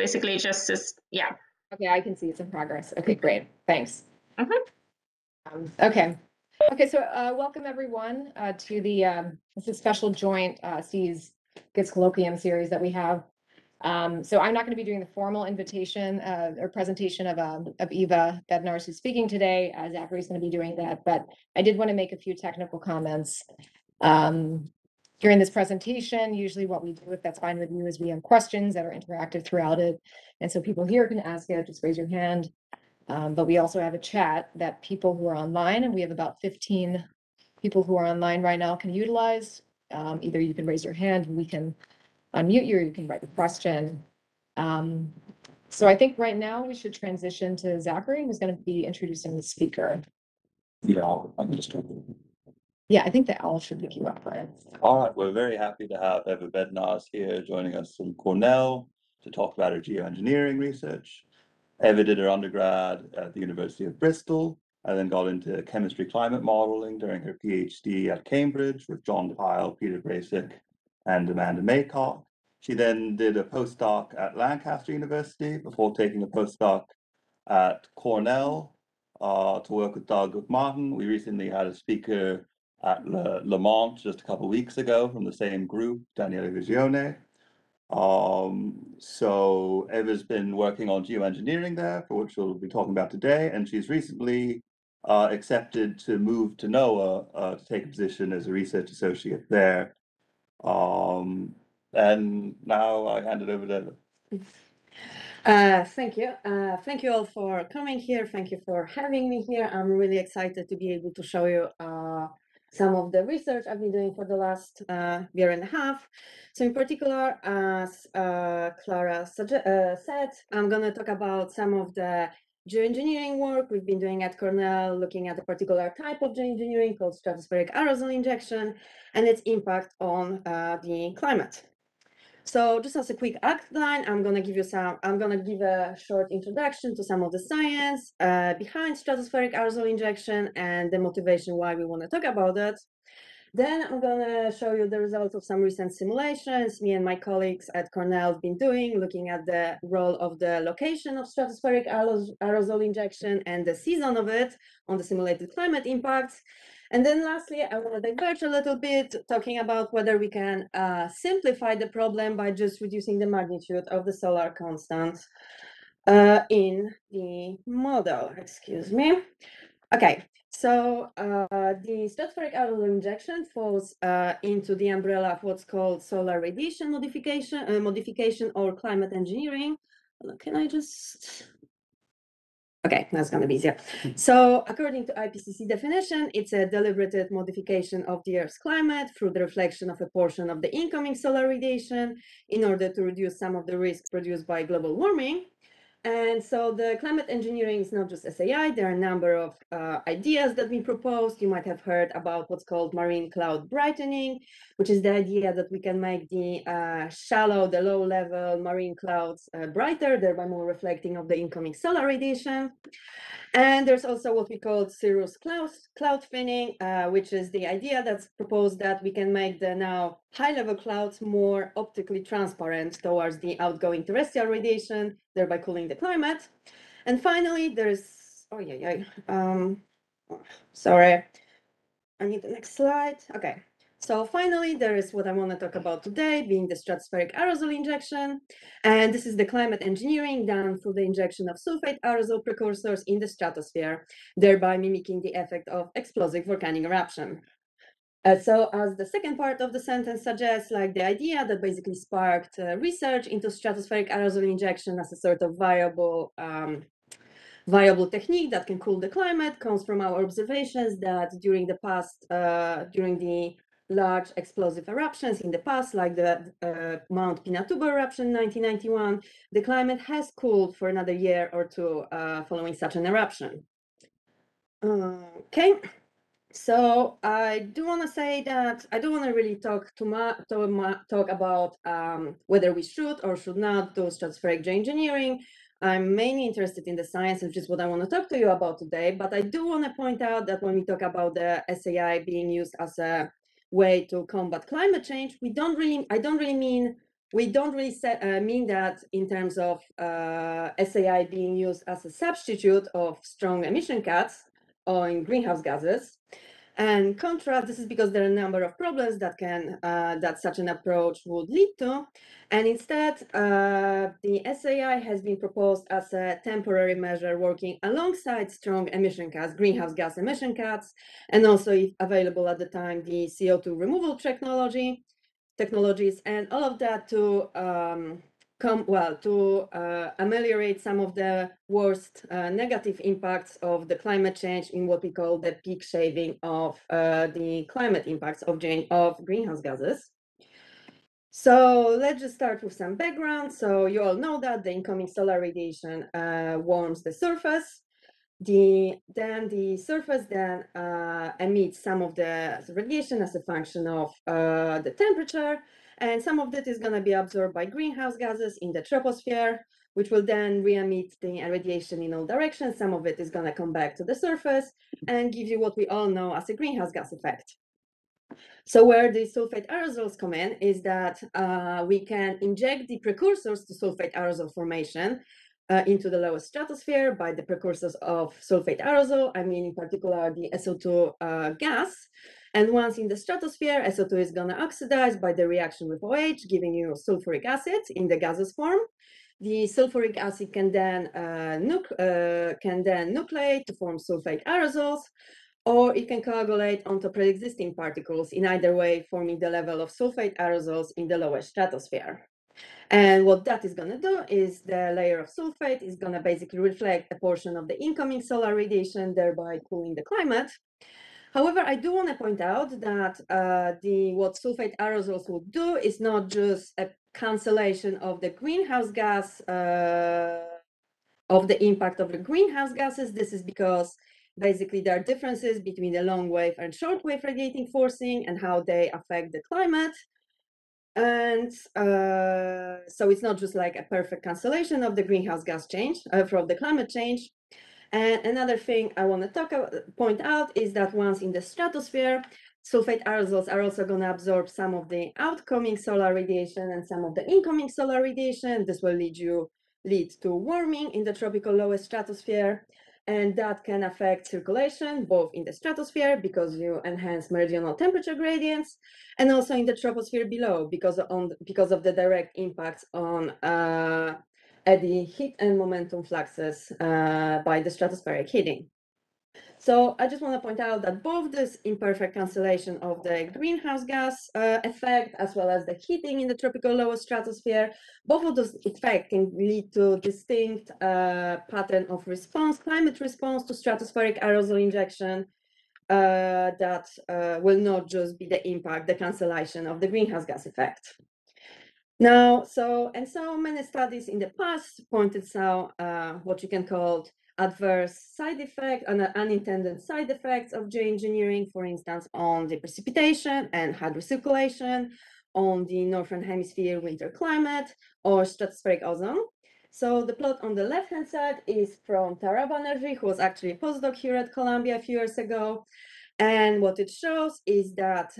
basically just is, yeah. Okay, I can see it's in progress. Okay, great. Thanks. Mm-hmm. Okay, so welcome everyone to the this is special joint SEAS GISS colloquium series that we have. So I'm not going to be doing the formal invitation or presentation of Ewa Bednarz, who's speaking today. Zachary's going to be doing that, but I did want to make a few technical comments. During this presentation, usually what we do, if that's fine with you, is we have questions that are interactive throughout it. And so people here can ask it, just raise your hand. But we also have a chat that people who are online, and we have about 15 people who are online right now, can utilize. Either you can raise your hand and we can unmute you, or you can write a question. So I think right now we should transition to Zachary, who's going to be introducing the speaker. Yeah, I'm just Yeah, I think the owl should pick you up, right? All right, we're very happy to have Ewa Bednarz here joining us from Cornell to talk about her geoengineering research. Ewa did her undergrad at the University of Bristol and then got into chemistry climate modeling during her PhD at Cambridge with John Pyle, Peter Graysick, and Amanda Maycock. She then did a postdoc at Lancaster University before taking a postdoc at Cornell to work with Doug Martin. We recently had a speaker at Le Mans just a couple of weeks ago from the same group, Daniele Vigione. So Eva's been working on geoengineering there, for which we'll be talking about today, and she's recently accepted to move to NOAA to take a position as a research associate there. And now I hand it over to Eva. Thank you. Thank you all for coming here. Thank you for having me here. I'm really excited to be able to show you some of the research I've been doing for the last year and a half. So in particular, as Clara said, I'm going to talk about some of the geoengineering work we've been doing at Cornell, looking at a particular type of geoengineering called stratospheric aerosol injection and its impact on the climate. So just as a quick outline, I'm going to give a short introduction to some of the science behind stratospheric aerosol injection and the motivation why we want to talk about it. Then I'm going to show you the results of some recent simulations me and my colleagues at Cornell have been doing, looking at the role of the location of stratospheric aerosol injection and the season of it on the simulated climate impacts. And then lastly, I want to diverge a little bit, talking about whether we can simplify the problem by just reducing the magnitude of the solar constant in the model. Excuse me. Okay, so the stratospheric aerosol injection falls into the umbrella of what's called solar radiation modification or climate engineering. Can I just... Okay, that's going to be easier. So according to IPCC definition, it's a deliberative modification of the Earth's climate through the reflection of a portion of the incoming solar radiation in order to reduce some of the risk produced by global warming. And so the climate engineering is not just SAI. There are a number of ideas that we proposed. You might have heard about what's called marine cloud brightening, which is the idea that we can make the shallow, the low-level marine clouds brighter, thereby more reflecting of the incoming solar radiation. And there's also what we call cirrus cloud thinning, which is the idea that's proposed that we can make the now high-level clouds more optically transparent towards the outgoing terrestrial radiation, thereby cooling the climate. And finally, there's, sorry, I need the next slide. Okay. So finally, there is what I want to talk about today, being the stratospheric aerosol injection. And this is the climate engineering done through the injection of sulfate aerosol precursors in the stratosphere, thereby mimicking the effect of explosive volcanic eruption. So as the second part of the sentence suggests, like the idea that basically sparked research into stratospheric aerosol injection as a sort of viable technique that can cool the climate comes from our observations that during the past, during the large explosive eruptions in the past, like the Mount Pinatubo eruption in 1991, the climate has cooled for another year or two following such an eruption. Okay, so I do want to say that I don't want to really talk about whether we should or should not do stratospheric geoengineering. I'm mainly interested in the science, which is what I want to talk to you about today. But I do want to point out that when we talk about the SAI being used as a way to combat climate change, I don't really mean we don't really mean that in terms of SAI being used as a substitute of strong emission cuts on greenhouse gases. And contrast, this is because there are a number of problems that that such an approach would lead to. And instead, the SAI has been proposed as a temporary measure working alongside strong emission cuts, greenhouse gas emission cuts, and also, if available at the time, the CO2 removal technologies, and all of that to ameliorate some of the worst negative impacts of the climate change in what we call the peak shaving of the climate impacts of greenhouse gases. So let's just start with some background. So you all know that the incoming solar radiation warms the surface. The surface then emits some of the radiation as a function of the temperature, and some of that is going to be absorbed by greenhouse gases in the troposphere, which will then re-emit the radiation in all directions. Some of it is going to come back to the surface and give you what we all know as a greenhouse gas effect. So where the sulfate aerosols come in is that we can inject the precursors to sulfate aerosol formation into the lowest stratosphere by the precursors of sulfate aerosol, I mean in particular the SO2 gas. And once in the stratosphere, SO2 is going to oxidize by the reaction with OH, giving you sulfuric acid in the gaseous form. The sulfuric acid can then nucleate to form sulfate aerosols, or it can coagulate onto pre-existing particles, in either way forming the level of sulfate aerosols in the lowest stratosphere. And what that is going to do is the layer of sulfate is going to basically reflect a portion of the incoming solar radiation, thereby cooling the climate. However, I do want to point out that what sulfate aerosols will do is not just a cancellation of the greenhouse gas, of the impact of the greenhouse gases. This is because basically there are differences between the long wave and short wave radiating forcing and how they affect the climate. And so it's not just like a perfect cancellation of the greenhouse gas change from the climate change. And another thing I want to point out is that once in the stratosphere, sulfate aerosols are also going to absorb some of the outgoing solar radiation and some of the incoming solar radiation. This will lead to warming in the tropical lowest stratosphere. And that can affect circulation, both in the stratosphere, because you enhance meridional temperature gradients, and also in the troposphere below, because of the direct impacts on the heat and momentum fluxes by the stratospheric heating. So I just want to point out that both this imperfect cancellation of the greenhouse gas effect, as well as the heating in the tropical lower stratosphere, both of those effects can lead to distinct pattern of response, climate response to stratospheric aerosol injection that will not just be the impact, the cancellation of the greenhouse gas effect. Now, so many studies in the past pointed out what you can call adverse side effects and unintended side effects of geoengineering, for instance, on the precipitation and hydrocirculation, on the northern hemisphere winter climate, or stratospheric ozone. So the plot on the left-hand side is from Tara Banerjee, who was actually a postdoc here at Columbia a few years ago. And what it shows is that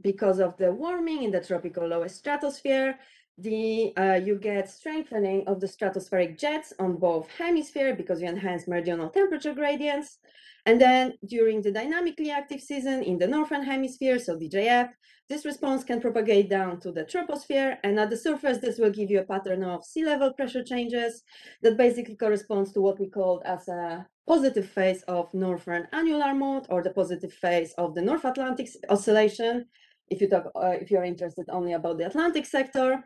because of the warming in the tropical lowest stratosphere, you get strengthening of the stratospheric jets on both hemispheres because you enhance meridional temperature gradients. And then during the dynamically active season in the northern hemisphere, so DJF, this response can propagate down to the troposphere, and at the surface, this will give you a pattern of sea level pressure changes that basically corresponds to what we call as a positive phase of northern annular mode, or the positive phase of the North Atlantic Oscillation, if you're interested only about the Atlantic sector.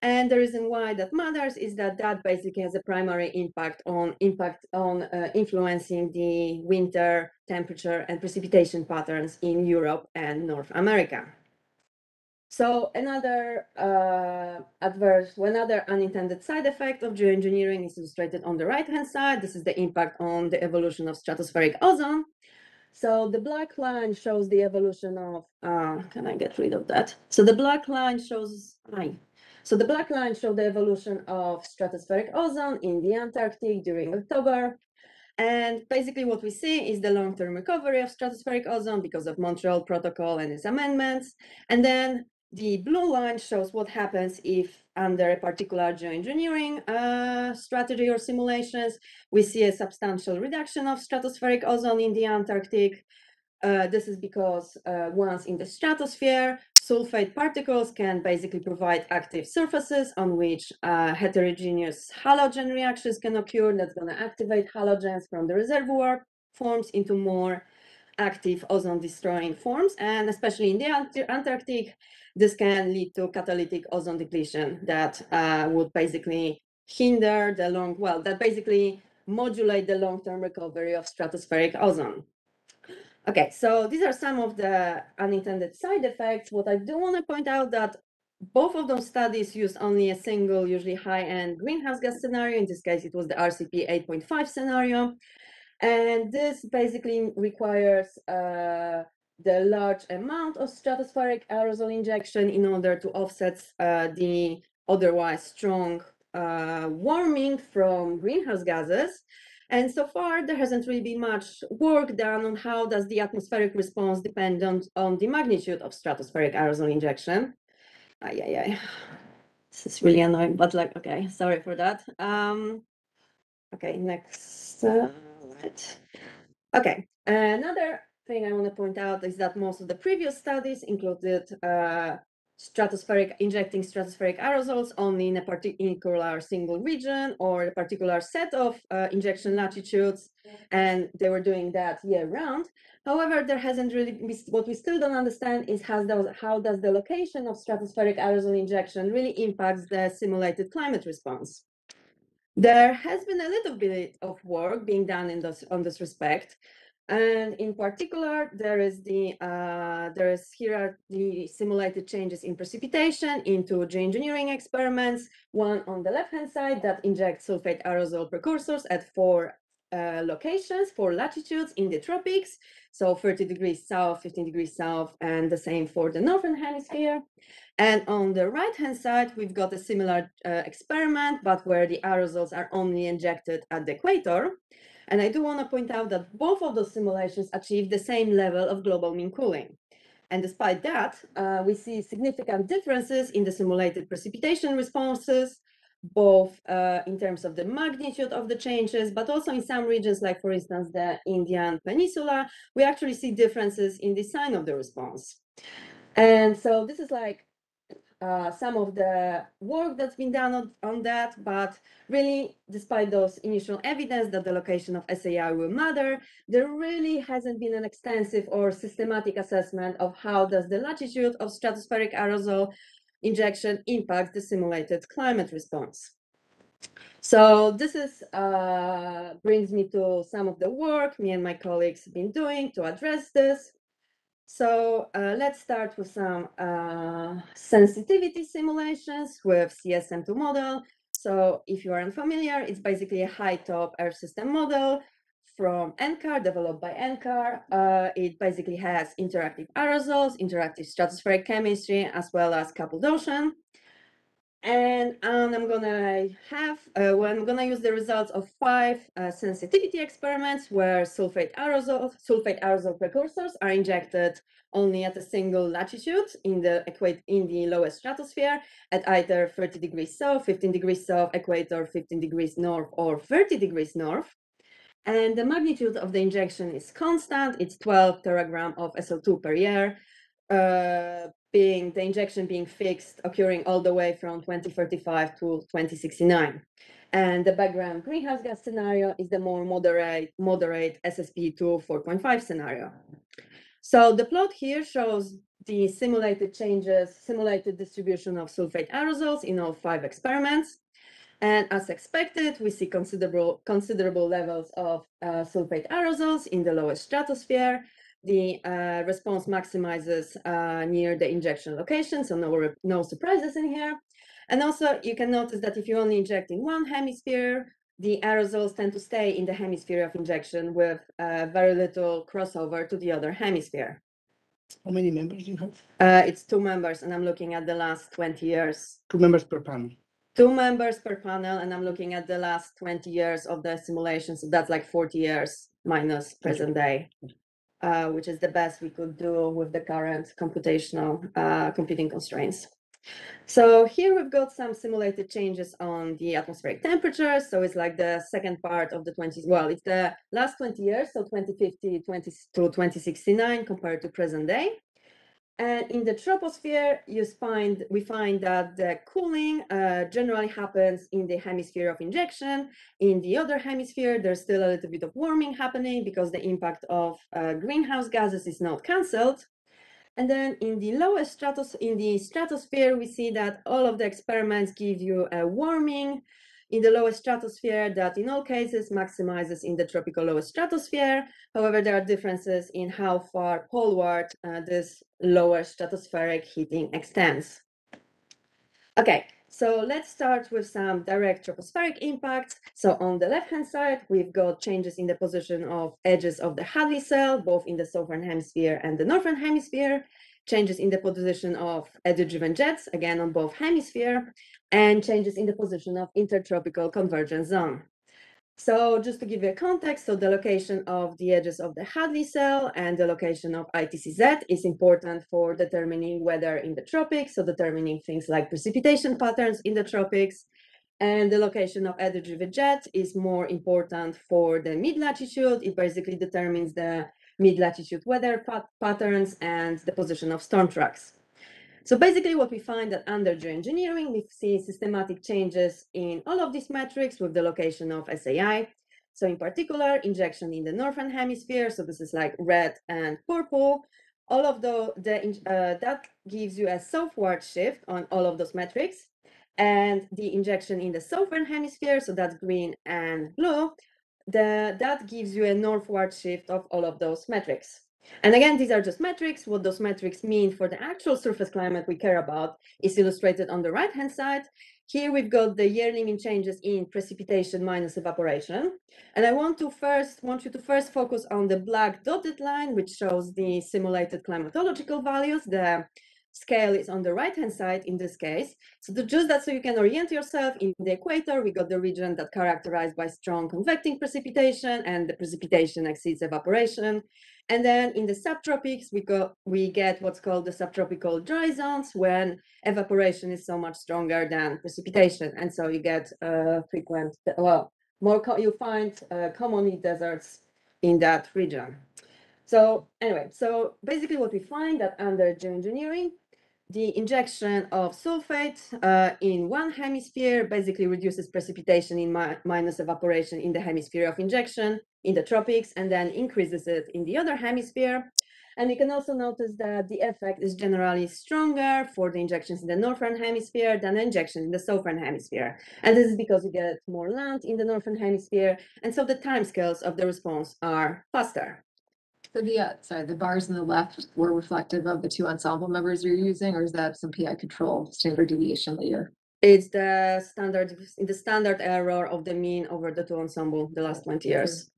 And the reason why that matters is that that basically has a primary impact on influencing the winter temperature and precipitation patterns in Europe and North America. So another unintended side effect of geoengineering is illustrated on the right-hand side. This is the impact on the evolution of stratospheric ozone. So the black line shows the evolution of, can I get rid of that? So the black line shows, the black line shows the evolution of stratospheric ozone in the Antarctic during October. And basically what we see is the long-term recovery of stratospheric ozone because of Montreal Protocol and its amendments. And then The blue line shows what happens if under a particular geoengineering strategy or simulations, we see a substantial reduction of stratospheric ozone in the Antarctic. This is because once in the stratosphere, sulfate particles can basically provide active surfaces on which heterogeneous halogen reactions can occur. That's going to activate halogens from the reservoir forms into more active ozone destroying forms, and especially in the Antarctic, this can lead to catalytic ozone depletion that would basically hinder the that basically modulate the long-term recovery of stratospheric ozone. Okay, so these are some of the unintended side effects. What I do want to point out that both of those studies used only a single, usually high-end greenhouse gas scenario. In this case, it was the RCP 8.5 scenario. And this basically requires the large amount of stratospheric aerosol injection in order to offset the otherwise strong warming from greenhouse gases. And so far, there hasn't really been much work done on how does the atmospheric response depend on the magnitude of stratospheric aerosol injection. This is really annoying, but like, okay, sorry for that. Okay, next slide. Okay, another thing I want to point out is that most of the previous studies included injecting stratospheric aerosols only in a particular single region or a particular set of injection latitudes, and they were doing that year round. However, there hasn't really been, what we still don't understand is how does the location of stratospheric aerosol injection really impacts the simulated climate response. There has been a little bit of work being done on this respect, and in particular, here are the simulated changes in precipitation into geoengineering experiments. One on the left-hand side that injects sulfate aerosol precursors at 4 locations, 4 latitudes in the tropics, so 30 degrees south, 15 degrees south, and the same for the northern hemisphere. And on the right-hand side, we've got a similar experiment, but where the aerosols are only injected at the equator. And I do want to point out that both of those simulations achieve the same level of global mean cooling. And despite that, we see significant differences in the simulated precipitation responses, both in terms of the magnitude of the changes, but also in some regions, like for instance, the Indian Peninsula, we actually see differences in the sign of the response. And so this is like some of the work that's been done on that, but really, despite those initial evidence that the location of SAI will matter, there really hasn't been an extensive or systematic assessment of how does the latitude of stratospheric aerosol injection impact the simulated climate response. So this is brings me to some of the work me and my colleagues have been doing to address this. So let's start with some sensitivity simulations with CSM2 model. So if you are unfamiliar, it's basically a high-top Earth system model from NCAR, developed by NCAR. It basically has interactive aerosols, interactive stratospheric chemistry, as well as coupled ocean. And I'm gonna use the results of 5 sensitivity experiments where sulfate aerosol precursors are injected only at a single latitude in the lowest stratosphere at either 30 degrees south, 15 degrees south, equator, 15 degrees north, or 30 degrees north. And the magnitude of the injection is constant. It's 12 teragram of SO2 per year. The injection being fixed, occurring all the way from 2035 to 2069. And the background greenhouse gas scenario is the more moderate SSP2 4.5 scenario. So the plot here shows the simulated distribution of sulfate aerosols in all 5 experiments. And as expected, we see considerable levels of sulfate aerosols in the lowest stratosphere. The response maximizes near the injection location, so no surprises in here. And also, you can notice that if you only inject in one hemisphere, the aerosols tend to stay in the hemisphere of injection with very little crossover to the other hemisphere. How many members do you have? It's 2 members, and I'm looking at the last 20 years. 2 members per panel. 2 members per panel, and I'm looking at the last 20 years of the simulation, so that's like 40 years minus present day. which is the best we could do with the current computational computing constraints. So here we've got some simulated changes on the atmospheric temperature. So it's like the second part of the 20s. Well, it's the last 20 years, so 2050 to 2069 compared to present day. And in the troposphere, we find that the cooling generally happens in the hemisphere of injection. In the other hemisphere, there's still a little bit of warming happening because the impact of greenhouse gases is not cancelled. And then in the lowest stratosphere, we see that all of the experiments give you a warming in the lowest stratosphere that in all cases maximizes in the tropical lowest stratosphere. However, there are differences in how far poleward this lower stratospheric heating extends. Okay, so let's start with some direct tropospheric impacts. So on the left-hand side, we've got changes in the position of edges of the Hadley cell, both in the southern hemisphere and the northern hemisphere, changes in the position of eddy-driven jets, again on both hemispheres, and changes in the position of intertropical convergence zone. So just to give you a context, so the location of the edges of the Hadley cell and the location of ITCZ is important for determining weather in the tropics, so determining things like precipitation patterns in the tropics. And the location of eddy-driven jet is more important for the mid-latitude. It basically determines the mid-latitude weather patterns and the position of storm tracks. So basically what we find that under geoengineering, we see systematic changes in all of these metrics with the location of SAI. So in particular, injection in the northern hemisphere, so this is like red and purple, all of that gives you a southward shift on all of those metrics. And the injection in the southern hemisphere, so that's green and blue, that gives you a northward shift of all of those metrics. And again, these are just metrics. What those metrics mean for the actual surface climate we care about is illustrated on the right-hand side. Here we've got the yearly mean changes in precipitation minus evaporation. And I want you to first focus on the black dotted line, which shows the simulated climatological values. The scale is on the right-hand side in this case. So just that so you can orient yourself in the equator, we got the region that characterized by strong convecting precipitation and the precipitation exceeds evaporation. And then in the subtropics, we get what's called the subtropical dry zones when evaporation is so much stronger than precipitation. And so you get frequent, well, you find commonly deserts in that region. So anyway, so basically what we find that under geoengineering, the injection of sulfate in one hemisphere basically reduces precipitation in minus evaporation in the hemisphere of injection in the tropics, and then increases it in the other hemisphere. And you can also notice that the effect is generally stronger for the injections in the northern hemisphere than the injection in the southern hemisphere. And this is because you get more land in the northern hemisphere, and so the timescales of the response are faster. So the bars on the left were reflective of the two ensemble members you're using, or is that some PI control standard deviation later? It's the standard error of the mean over the two ensemble the last 20 years.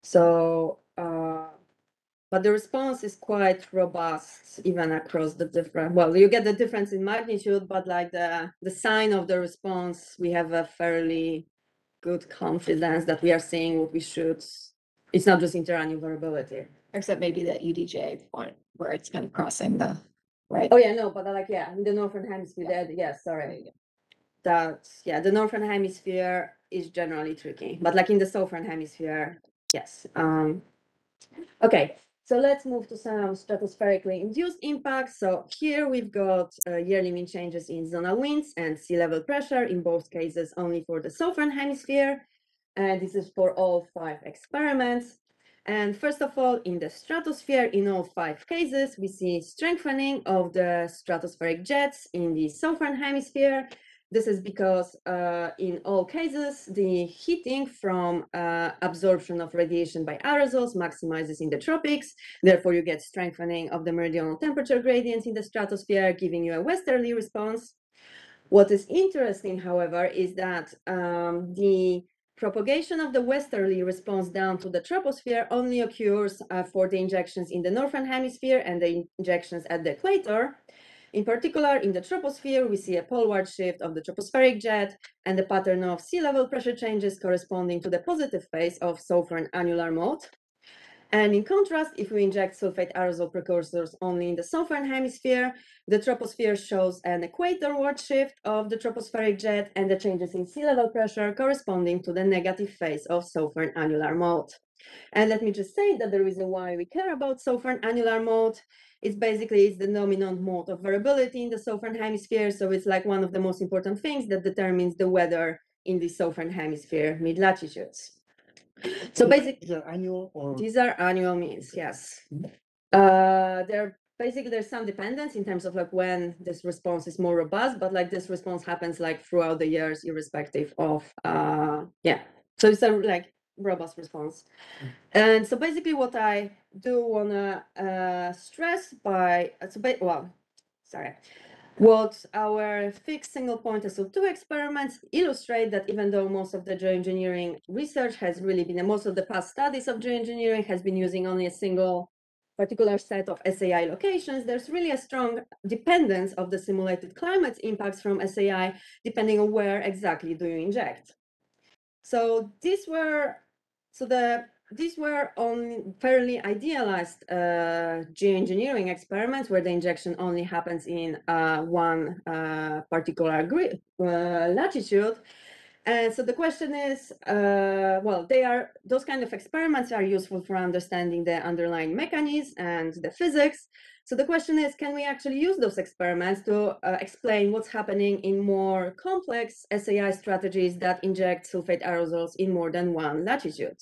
So, but the response is quite robust even across the different, well, you get the difference in magnitude, but like the sign of the response, we have a fairly good confidence that we are seeing what we should. It's not just interannual variability. Except maybe the EDJ point where it's kind of crossing the, right? Oh yeah, no, but like, yeah, in the northern hemisphere, the northern hemisphere is generally tricky, but like in the southern hemisphere, yes. Okay, so let's move to some stratospherically induced impacts. So here we've got yearly mean changes in zonal winds and sea level pressure, in both cases only for the southern hemisphere. And this is for all 5 experiments. And first of all, in the stratosphere, in all 5 cases, we see strengthening of the stratospheric jets in the southern hemisphere. This is because in all cases, the heating from absorption of radiation by aerosols maximizes in the tropics. Therefore, you get strengthening of the meridional temperature gradients in the stratosphere, giving you a westerly response. What is interesting, however, is that the propagation of the westerly response down to the troposphere only occurs for the injections in the northern hemisphere and the injections at the equator. In particular, in the troposphere, we see a poleward shift of the tropospheric jet and the pattern of sea level pressure changes corresponding to the positive phase of southern annular mode. And in contrast, if we inject sulfate aerosol precursors only in the southern hemisphere, the troposphere shows an equatorward shift of the tropospheric jet and the changes in sea level pressure corresponding to the negative phase of southern annular mode. And let me just say that the reason why we care about southern annular mode is basically it's the dominant mode of variability in the southern hemisphere. So it's like one of the most important things that determines the weather in the southern hemisphere mid-latitudes. So basically, these are annual means, yes. There's some dependence in terms of like when this response is more robust, but like this response happens like throughout the years, irrespective of So it's a like robust response. And so basically what I do wanna stress what our fixed single point SO2 experiments illustrate that even though most of the geoengineering research has really been, and most of the past studies of geoengineering has been using only a single particular set of SAI locations, there's really a strong dependence of the simulated climate's impacts from SAI, depending on where exactly do you inject. So these were on fairly idealized geoengineering experiments where the injection only happens in one particular latitude. And so the question is, those kind of experiments are useful for understanding the underlying mechanisms and the physics. So the question is, can we actually use those experiments to explain what's happening in more complex SAI strategies that inject sulfate aerosols in more than one latitude?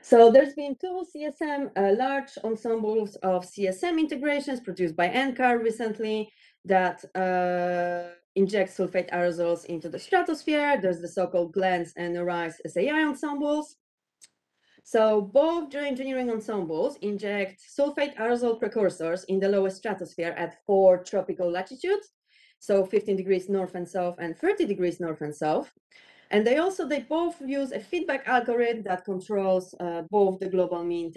So there's been two CSM, large ensembles of CSM integrations produced by NCAR recently that inject sulfate aerosols into the stratosphere. There's the so-called GLENS and ARISE SAI ensembles. So both geoengineering ensembles inject sulfate aerosol precursors in the lowest stratosphere at 4 tropical latitudes, so 15 degrees north and south and 30 degrees north and south. And they both use a feedback algorithm that controls both the global mean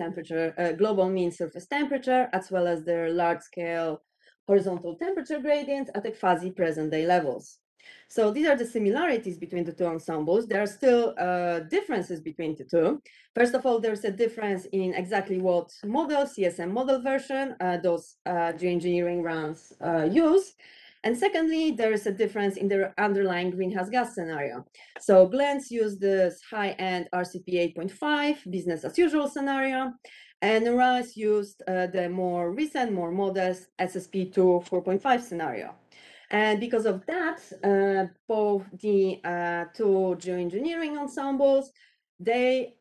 surface temperature, as well as their large-scale horizontal temperature gradients at the quasi present-day levels. So these are the similarities between the two ensembles. There are still differences between the two. First of all, there's a difference in exactly what model, CSM model version, those geoengineering runs use. And secondly, there is a difference in the underlying greenhouse gas scenario. So GLENS use this high-end RCP 8.5 business as usual scenario, and ARISE used the more recent, more modest SSP 2 4.5 scenario. And because of that, both the two geoengineering ensembles, they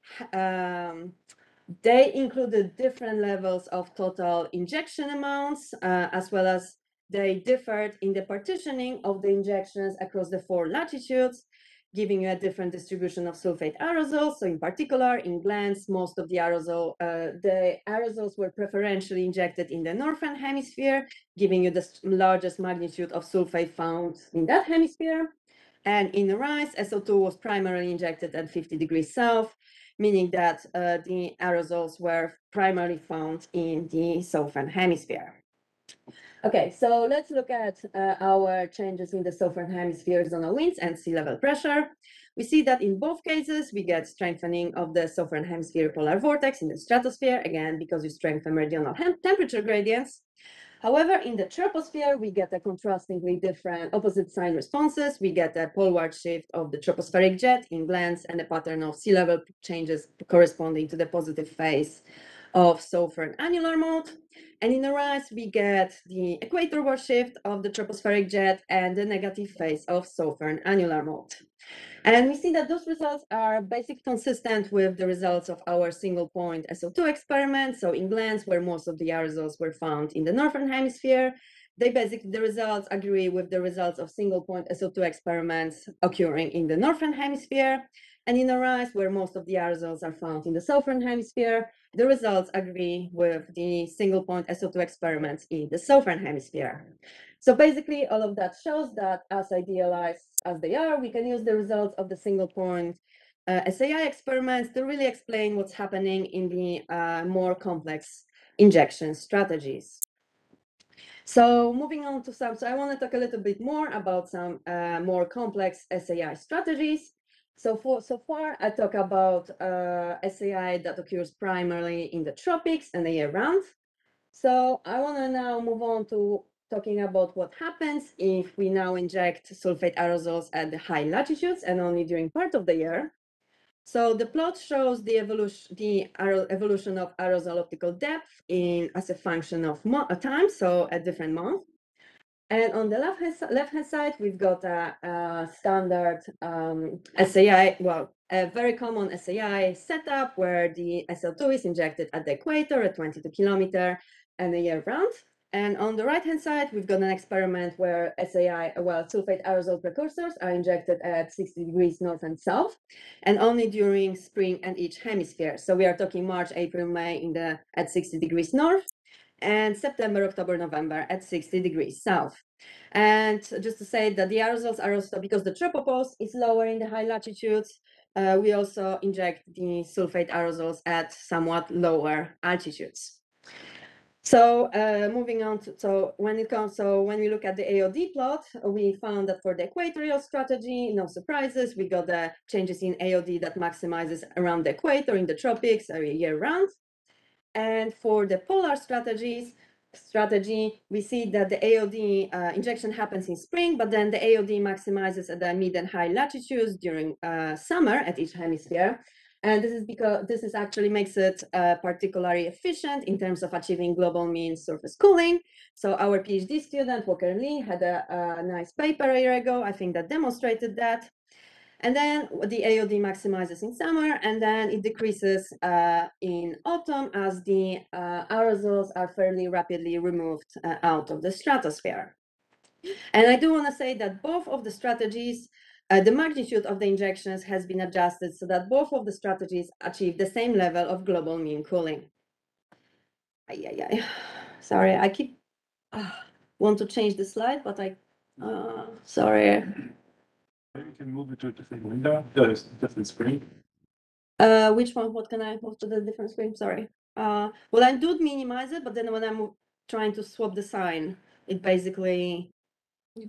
included different levels of total injection amounts, as well as they differed in the partitioning of the injections across the 4 latitudes, giving you a different distribution of sulfate aerosols. So in particular, in GLENS, most of the aerosols were preferentially injected in the northern hemisphere, giving you the largest magnitude of sulfate found in that hemisphere. And in ARISE, SO2 was primarily injected at 50 degrees south, meaning that the aerosols were primarily found in the southern hemisphere. Okay, so let's look at our changes in the southern hemisphere zonal winds and sea level pressure. We see that in both cases, we get strengthening of the southern hemisphere polar vortex in the stratosphere, again, because we strengthen meridional temperature gradients. However, in the troposphere, we get a contrastingly different opposite sign responses. We get a poleward shift of the tropospheric jet in GLENS and a pattern of sea level changes corresponding to the positive phase of southern annular mode. And in ARISE, we get the equatorward shift of the tropospheric jet and the negative phase of southern annular mode. And we see that those results are basically consistent with the results of our single point SO2 experiment. So in GLENS, where most of the aerosols were found in the northern hemisphere, the results agree with the results of single point SO2 experiments occurring in the northern hemisphere. And in ARISE, where most of the aerosols are found in the southern hemisphere, the results agree with the single point SO2 experiments in the southern hemisphere. So basically, all of that shows that as idealized as they are, we can use the results of the single point SAI experiments to really explain what's happening in the more complex injection strategies. So moving on to so I want to talk a little bit more about some more complex SAI strategies. So far, I talk about SAI that occurs primarily in the tropics and the year round. So I want to now move on to talking about what happens if we now inject sulfate aerosols at the high latitudes and only during part of the year. So the plot shows the evolution of aerosol optical depth as a function of time, so at different months. And on the left-hand side, we've got a standard SAI, well, a very common SAI setup where the SL2 is injected at the equator at 22 kilometer and a year round. And on the right-hand side, we've got an experiment where sulfate aerosol precursors are injected at 60 degrees north and south, and only during spring and each hemisphere. So we are talking March, April, May at 60 degrees north, and September, October, November at 60 degrees south. And just to say that the aerosols are also, because the tropopause is lower in the high latitudes, we also inject the sulfate aerosols at somewhat lower altitudes. So moving on to, when we look at the AOD plot, we found that for the equatorial strategy, no surprises, we got the changes in AOD that maximizes around the equator in the tropics year round. And for the polar strategy, we see that the AOD injection happens in spring, but then the AOD maximizes at the mid and high latitudes during summer at each hemisphere. And this is because this actually makes it particularly efficient in terms of achieving global mean surface cooling. So our PhD student, Walker Lee, had a nice paper a year ago, I think, that demonstrated that. And then the AOD maximizes in summer, and then it decreases in autumn as the aerosols are fairly rapidly removed out of the stratosphere. And I do want to say that both of the strategies, the magnitude of the injections has been adjusted so that both of the strategies achieve the same level of global mean cooling. Sorry, I keep want to change the slide, but sorry. You can move it to a different window, different screen. Which one? What can I move to the different screen? Sorry. Well, I do minimize it, but then when I'm trying to swap the sign, it basically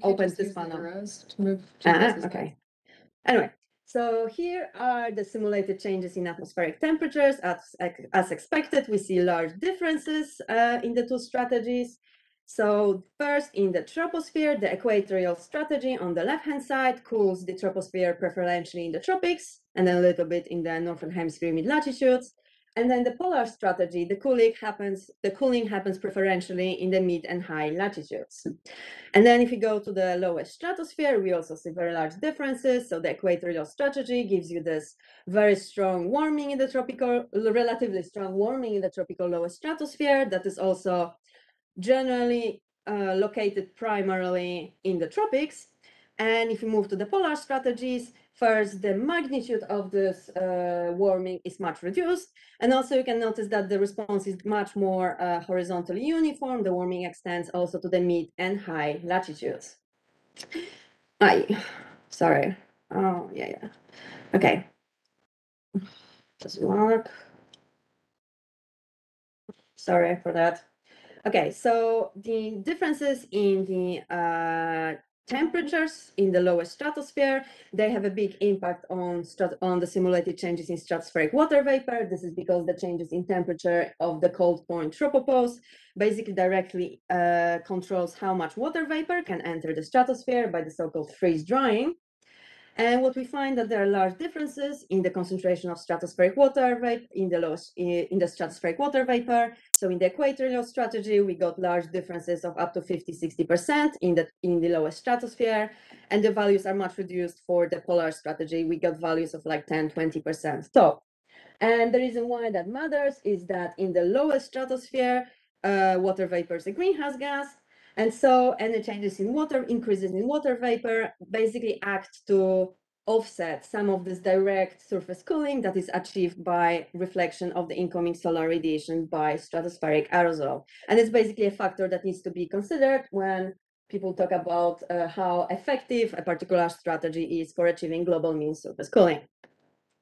opens this panel. To move to Okay. Anyway, so here are the simulated changes in atmospheric temperatures. As expected, we see large differences in the two strategies. So first, in the troposphere, the equatorial strategy on the left-hand side cools the troposphere preferentially in the tropics, and then a little bit in the northern hemisphere mid-latitudes. And then the polar strategy, the cooling happens preferentially in the mid and high latitudes. And then if you go to the lowest stratosphere, we also see very large differences. So the equatorial strategy gives you this very strong warming in the relatively strong warming in the tropical lowest stratosphere that is also generally located primarily in the tropics. And if you move to the polar strategies, first, the magnitude of this warming is much reduced. And also you can notice that the response is much more horizontally uniform. The warming extends also to the mid and high latitudes. Sorry. Oh, yeah. Okay. Doesn't work. Sorry for that. Okay, so the differences in the temperatures in the lowest stratosphere, they have a big impact on the simulated changes in stratospheric water vapor. This is because the changes in temperature of the cold point tropopause basically directly controls how much water vapor can enter the stratosphere by the so-called freeze drying. And what we find that there are large differences in the concentration of stratospheric water vapor in the stratospheric water vapor. So in the equatorial strategy, we got large differences of up to 50–60% in the lowest stratosphere, and the values are much reduced for the polar strategy. We got values of like 10–20% top. And the reason why that matters is that in the lowest stratosphere, water vapor is a greenhouse gas. And so any changes in increases in water vapor basically act to offset some of this direct surface cooling that is achieved by reflection of the incoming solar radiation by stratospheric aerosol. And it's basically a factor that needs to be considered when people talk about how effective a particular strategy is for achieving global mean surface cooling.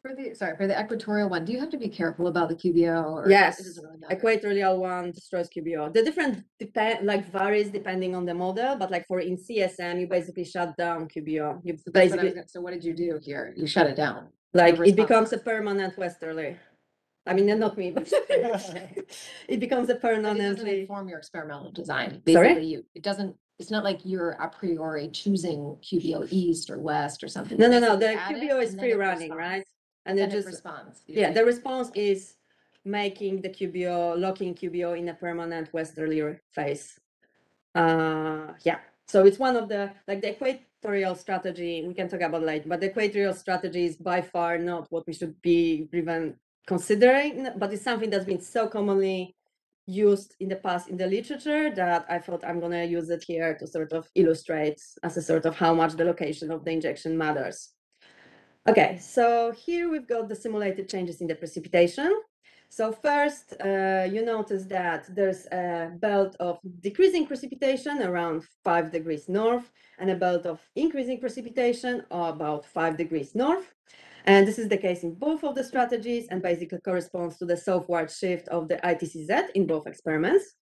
For the equatorial one, do you have to be careful about the QBO? Or Yes, it doesn't really matter? equatorial one destroys QBO. The different varies depending on the model, but like in CSM, you basically shut down QBO. You basically So what did you do here? You shut it down. like The it becomes a response. permanent westerly. I mean, not me, but it becomes a But it doesn't permanently. inform your experimental design. Sorry? Basically, it's not like you're a priori choosing QBO east or west or something. No. You The basically add QBO it is and then free it running, responds. right? And Then it it just responds. yeah, the response is making the QBO, locking QBO in a permanent westerly phase. Yeah. So it's one of the the equatorial strategy we can talk about later, but the equatorial strategy is by far not what we should be even considering, but it's something that's been so commonly used in the past in the literature that I thought I'm gonna use it here to sort of illustrate as a sort of how much the location of the injection matters. Okay, so here we've got the simulated changes in the precipitation. So first, you notice that there's a belt of decreasing precipitation around 5 degrees north and a belt of increasing precipitation about 5 degrees north. And this is the case in both of the strategies and basically corresponds to the southward shift of the ITCZ in both experiments.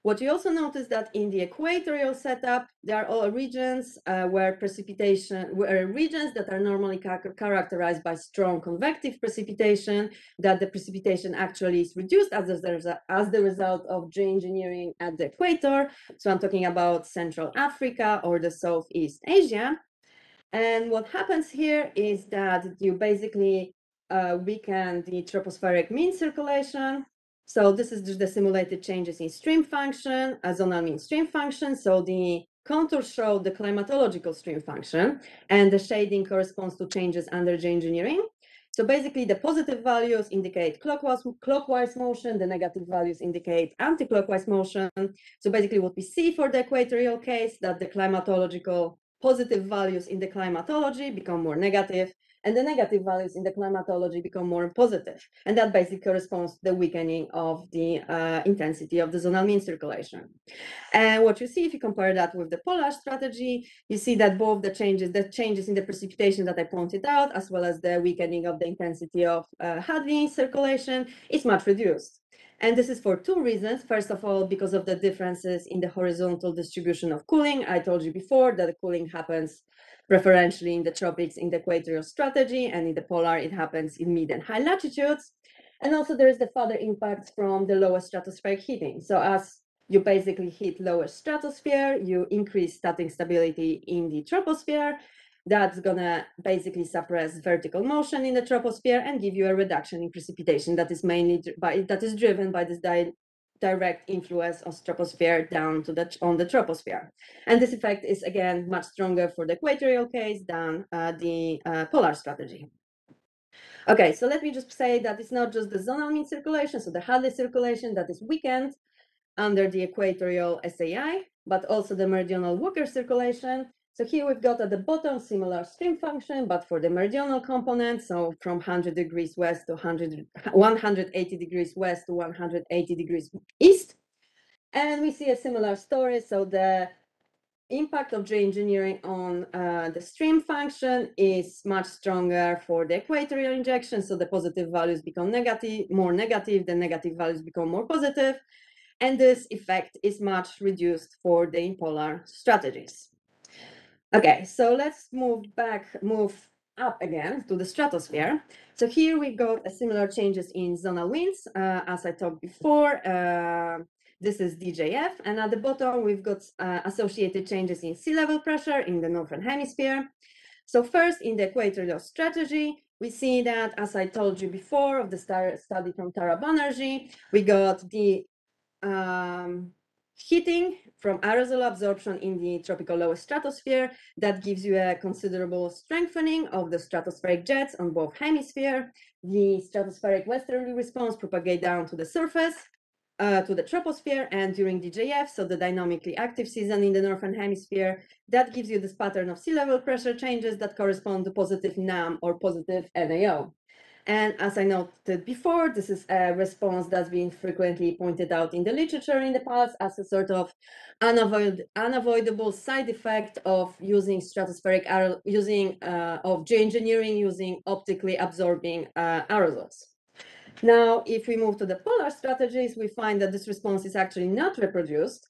What you also notice that in the equatorial setup, there are all regions regions that are normally characterized by strong convective precipitation, that the precipitation actually is reduced as the result of geoengineering at the equator. So I'm talking about Central Africa or the Southeast Asia. And what happens here is that you basically weaken the tropospheric mean circulation. So this is just the simulated changes in stream function, zonal mean stream function. So the contours show the climatological stream function, and the shading corresponds to changes under geoengineering. So basically, the positive values indicate clockwise motion, the negative values indicate anti-clockwise motion. So basically, what we see for the equatorial case, that the climatological positive values in the climatology become more negative, and the negative values in the climatology become more positive. And that basically corresponds to the weakening of the intensity of the zonal mean circulation. And what you see, if you compare that with the polar strategy, you see that both the changes in the precipitation that I pointed out, as well as the weakening of the intensity of Hadley circulation, is much reduced. And this is for two reasons. First of all, because of the differences in the horizontal distribution of cooling. I told you before that the cooling happens preferentially in the tropics in the equatorial strategy, and in the polar, it happens in mid and high latitudes. And also there is the further impact from the lower stratospheric heating. So as you basically hit lower stratosphere, you increase static stability in the troposphere. That's gonna basically suppress vertical motion in the troposphere and give you a reduction in precipitation that is driven by this direct influence of troposphere down to on the troposphere. And this effect is again much stronger for the equatorial case than the polar strategy. Okay, so let me just say that it's not just the zonal mean circulation, so the Hadley circulation that is weakened under the equatorial SAI, but also the meridional Walker circulation. So here we've got at the bottom similar stream function, but for the meridional component, so from 100 degrees west to 180 degrees west to 180 degrees east. And we see a similar story. So the impact of geoengineering on the stream function is much stronger for the equatorial injection. So the positive values become more negative, the negative values become more positive. And this effect is much reduced for the polar strategies. Okay, so let's move up again to the stratosphere. So here we got a similar changes in zonal winds, as I talked before. This is DJF, and at the bottom we've got associated changes in sea level pressure in the northern hemisphere. So first, in the equatorial strategy, we see that, as I told you before, of the study from Tara Banerjee, we got the heating from aerosol absorption in the tropical lower stratosphere that gives you a considerable strengthening of the stratospheric jets on both hemispheres. The stratospheric westerly response propagate down to the surface, to the troposphere, and during DJF, so the dynamically active season in the northern hemisphere, that gives you this pattern of sea level pressure changes that correspond to positive NAM or positive NAO. And as I noted before, this is a response that's been frequently pointed out in the literature in the past as a sort of unavoidable side effect of using of geoengineering using optically absorbing aerosols. Now, if we move to the polar strategies, we find that this response is actually not reproduced.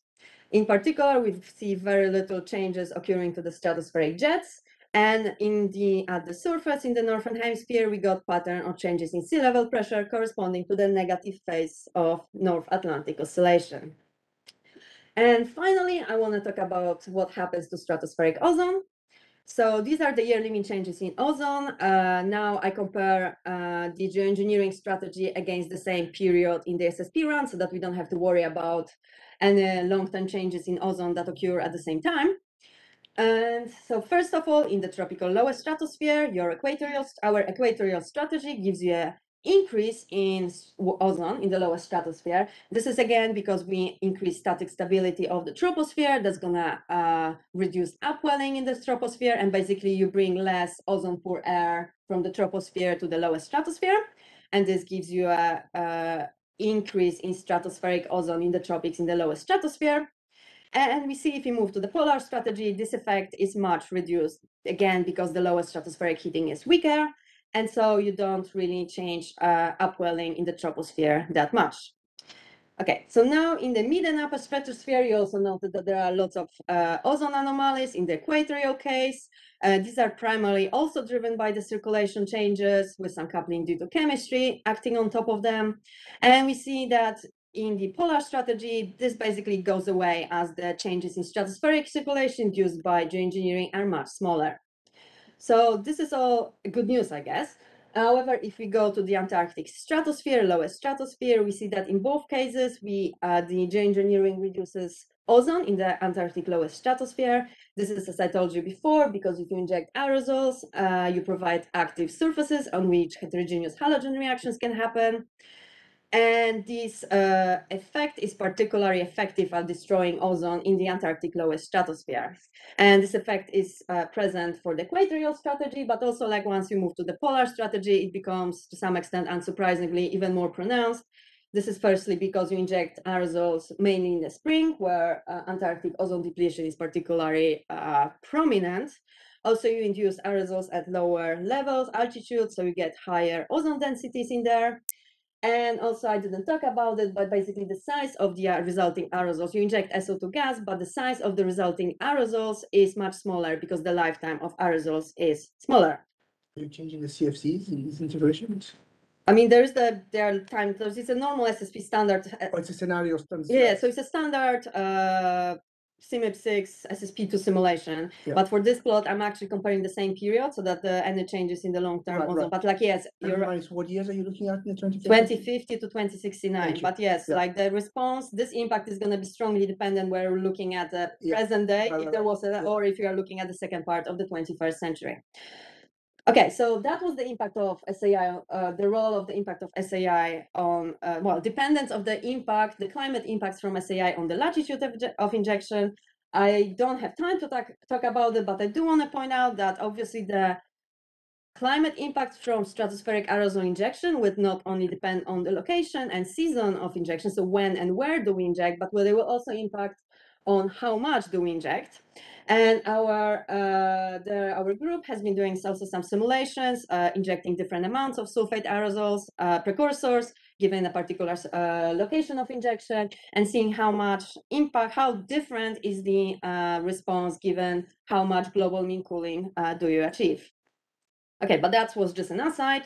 In particular, we see very little changes occurring to the stratospheric jets. And at the surface in the northern hemisphere, we got pattern of changes in sea level pressure corresponding to the negative phase of North Atlantic oscillation. And finally, I want to talk about what happens to stratospheric ozone. So these are the yearly mean changes in ozone. Now I compare the geoengineering strategy against the same period in the SSP run so that we don't have to worry about any long-term changes in ozone that occur at the same time. And so first of all, in the tropical lower stratosphere, our equatorial strategy gives you an increase in ozone in the lower stratosphere. This is again because we increase static stability of the troposphere. That's gonna reduce upwelling in the troposphere, and basically you bring less ozone poor air from the troposphere to the lower stratosphere, and this gives you a increase in stratospheric ozone in the tropics in the lower stratosphere. And we see if we move to the polar strategy, this effect is much reduced, again, because the lower stratospheric heating is weaker. And so you don't really change upwelling in the troposphere that much. Okay, so now in the mid and upper stratosphere, you also noted that there are lots of ozone anomalies in the equatorial case. These are primarily also driven by the circulation changes with some coupling due to chemistry acting on top of them. And we see that in the polar strategy, this basically goes away as the changes in stratospheric circulation induced by geoengineering are much smaller. So this is all good news, I guess. However, if we go to the Antarctic stratosphere, lowest stratosphere, we see that in both cases, the geoengineering reduces ozone in the Antarctic lowest stratosphere. This is, as I told you before, because if you inject aerosols, you provide active surfaces on which heterogeneous halogen reactions can happen. And this effect is particularly effective at destroying ozone in the Antarctic lowest stratosphere. And this effect is present for the equatorial strategy, but also like once you move to the polar strategy, it becomes to some extent, unsurprisingly, even more pronounced. This is firstly because you inject aerosols mainly in the spring, where Antarctic ozone depletion is particularly prominent. Also, you induce aerosols at lower levels, altitude, so you get higher ozone densities in there. And also, I didn't talk about it, but basically the size of the resulting aerosols, you inject SO2 gas, but the size of the resulting aerosols is much smaller because the lifetime of aerosols is smaller. Are you changing the CFCs in these integrations? I mean, there's a normal SSP standard. Oh, it's a scenario standard. Yeah, so it's a standard CMIP6 SSP2 simulation. Yeah. But for this plot, I'm actually comparing the same period so that any changes in the long term Right, also. right. But like, yes, you're right. What years are you looking at in the 2050 to 2069. But yes, Yeah. like the response, this impact is going to be strongly dependent where we're looking at the present day, if there was or if you are looking at the second part of the 21st century. Okay, so that was the impact of SAI, the role of the impact of SAI on, dependence of the impact, the climate impacts from SAI on the latitude of injection. I don't have time to talk about it, but I do want to point out that obviously the climate impacts from stratospheric aerosol injection would not only depend on the location and season of injection, so when and where do we inject, but they will also impact on how much do we inject. And our group has been doing also some simulations, injecting different amounts of sulfate aerosols, precursors, given a particular location of injection, and seeing how much impact, how different is the response given how much global mean cooling do you achieve. Okay, but that was just an aside.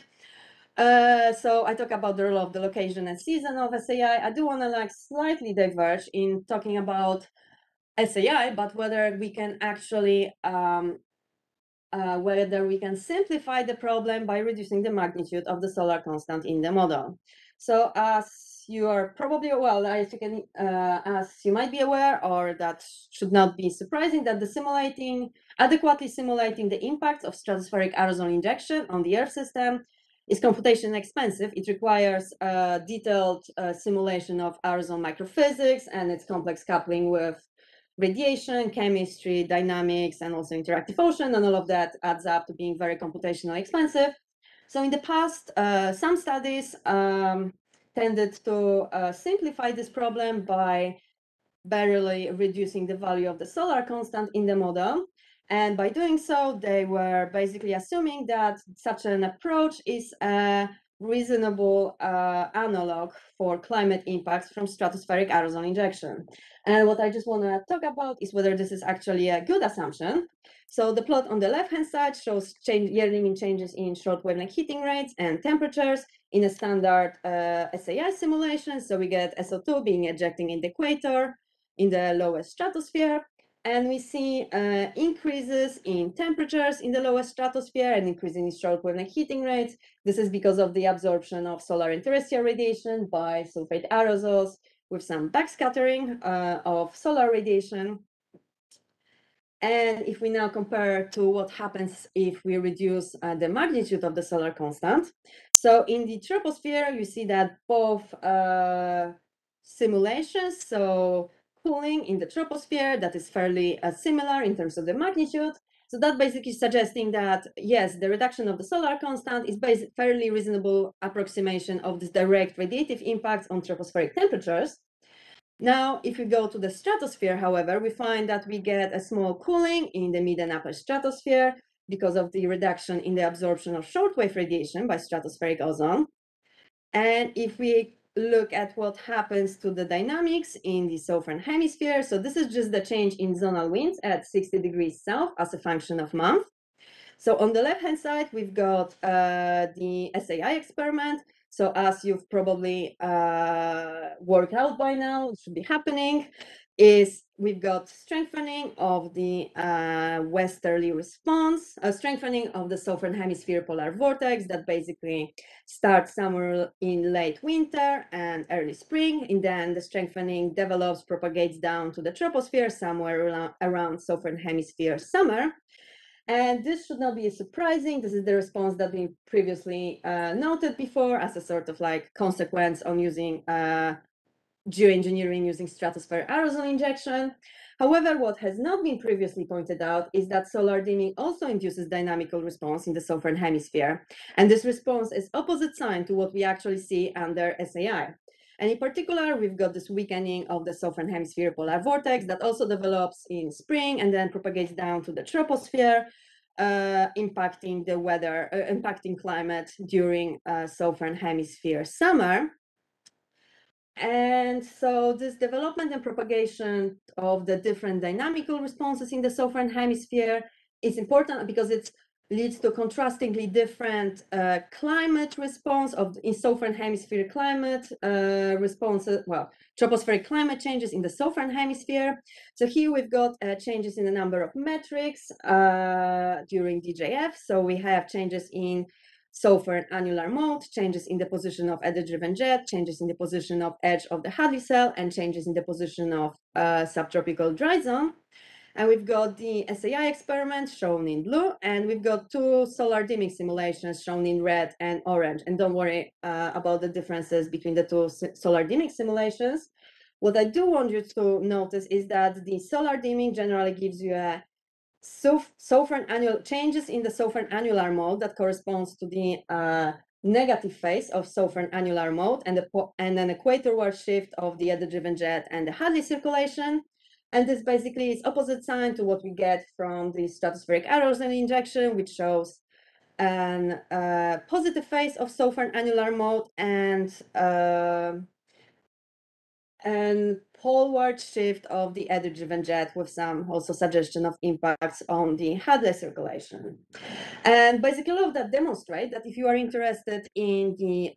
So I talk about the role of the location and season of SAI. I do want to slightly diverge in talking about SAI, but whether we can actually whether we can simplify the problem by reducing the magnitude of the solar constant in the model. So as you are probably as you might be aware, or that should not be surprising, that adequately simulating the impact of stratospheric aerosol injection on the Earth system is computationally expensive. It requires a detailed simulation of aerosol microphysics and its complex coupling with radiation, chemistry, dynamics, and also interactive ocean, and all of that adds up to being very computationally expensive. So in the past, some studies tended to simplify this problem by barely reducing the value of the solar constant in the model. And by doing so, they were basically assuming that such an approach is a reasonable analog for climate impacts from stratospheric aerosol injection. And what I just want to talk about is whether this is actually a good assumption. So the plot on the left-hand side shows yearly mean changes in short wavelength heating rates and temperatures in a standard SAI simulation. So we get SO2 being ejecting in the equator in the lowest stratosphere. And we see increases in temperatures in the lowest stratosphere and increasing in short wavelength heating rates. This is because of the absorption of solar and terrestrial radiation by sulfate aerosols with some backscattering of solar radiation. And if we now compare to what happens if we reduce the magnitude of the solar constant. So in the troposphere, you see that both simulations, so cooling in the troposphere, that is fairly similar in terms of the magnitude. So that basically suggesting that, yes, the reduction of the solar constant is fairly reasonable approximation of this direct radiative impacts on tropospheric temperatures. Now, if we go to the stratosphere, however, we find that we get a small cooling in the mid and upper stratosphere because of the reduction in the absorption of shortwave radiation by stratospheric ozone. And if we look at what happens to the dynamics in the southern hemisphere, so this is just the change in zonal winds at 60 degrees south as a function of month. So on the left-hand side, we've got the SAI experiment. So as you've probably worked out by now, it should be happening, is we've got strengthening of the westerly response, strengthening of the southern hemisphere polar vortex that basically starts somewhere in late winter and early spring, and then the strengthening develops, propagates down to the troposphere somewhere around southern hemisphere summer. And this should not be surprising. This is the response that we previously noted before as a sort of like consequence on using geoengineering using stratospheric aerosol injection. However, what has not been previously pointed out is that solar dimming also induces dynamical response in the southern hemisphere. And this response is opposite sign to what we actually see under SAI. And in particular, we've got this weakening of the southern hemisphere polar vortex that also develops in spring and then propagates down to the troposphere, impacting the weather, impacting climate during southern hemisphere summer. And so this development and propagation of the different dynamical responses in the southern hemisphere is important because it leads to contrastingly different climate response in southern hemisphere climate responses, well, tropospheric climate changes in the southern hemisphere. So here we've got changes in a number of metrics during DJF. So we have changes in southern annular mode, changes in the position of eddy-driven jet, changes in the position of edge of the Hadley cell, and changes in the position of subtropical dry zone. And we've got the SAI experiment shown in blue, and we've got two solar dimming simulations shown in red and orange. And don't worry about the differences between the two solar dimming simulations. What I do want you to notice is that the solar dimming generally gives you a southern annual changes in the southern annular mode that corresponds to the negative phase of southern annular mode and an equatorward shift of the eddy-driven jet and the Hadley circulation. And this basically is opposite sign to what we get from the stratospheric aerosol injection, which shows an positive phase of southern annular mode and poleward shift of the eddy-driven jet with some also suggestion of impacts on the Hadley circulation. And basically all of that demonstrate that if you are interested in the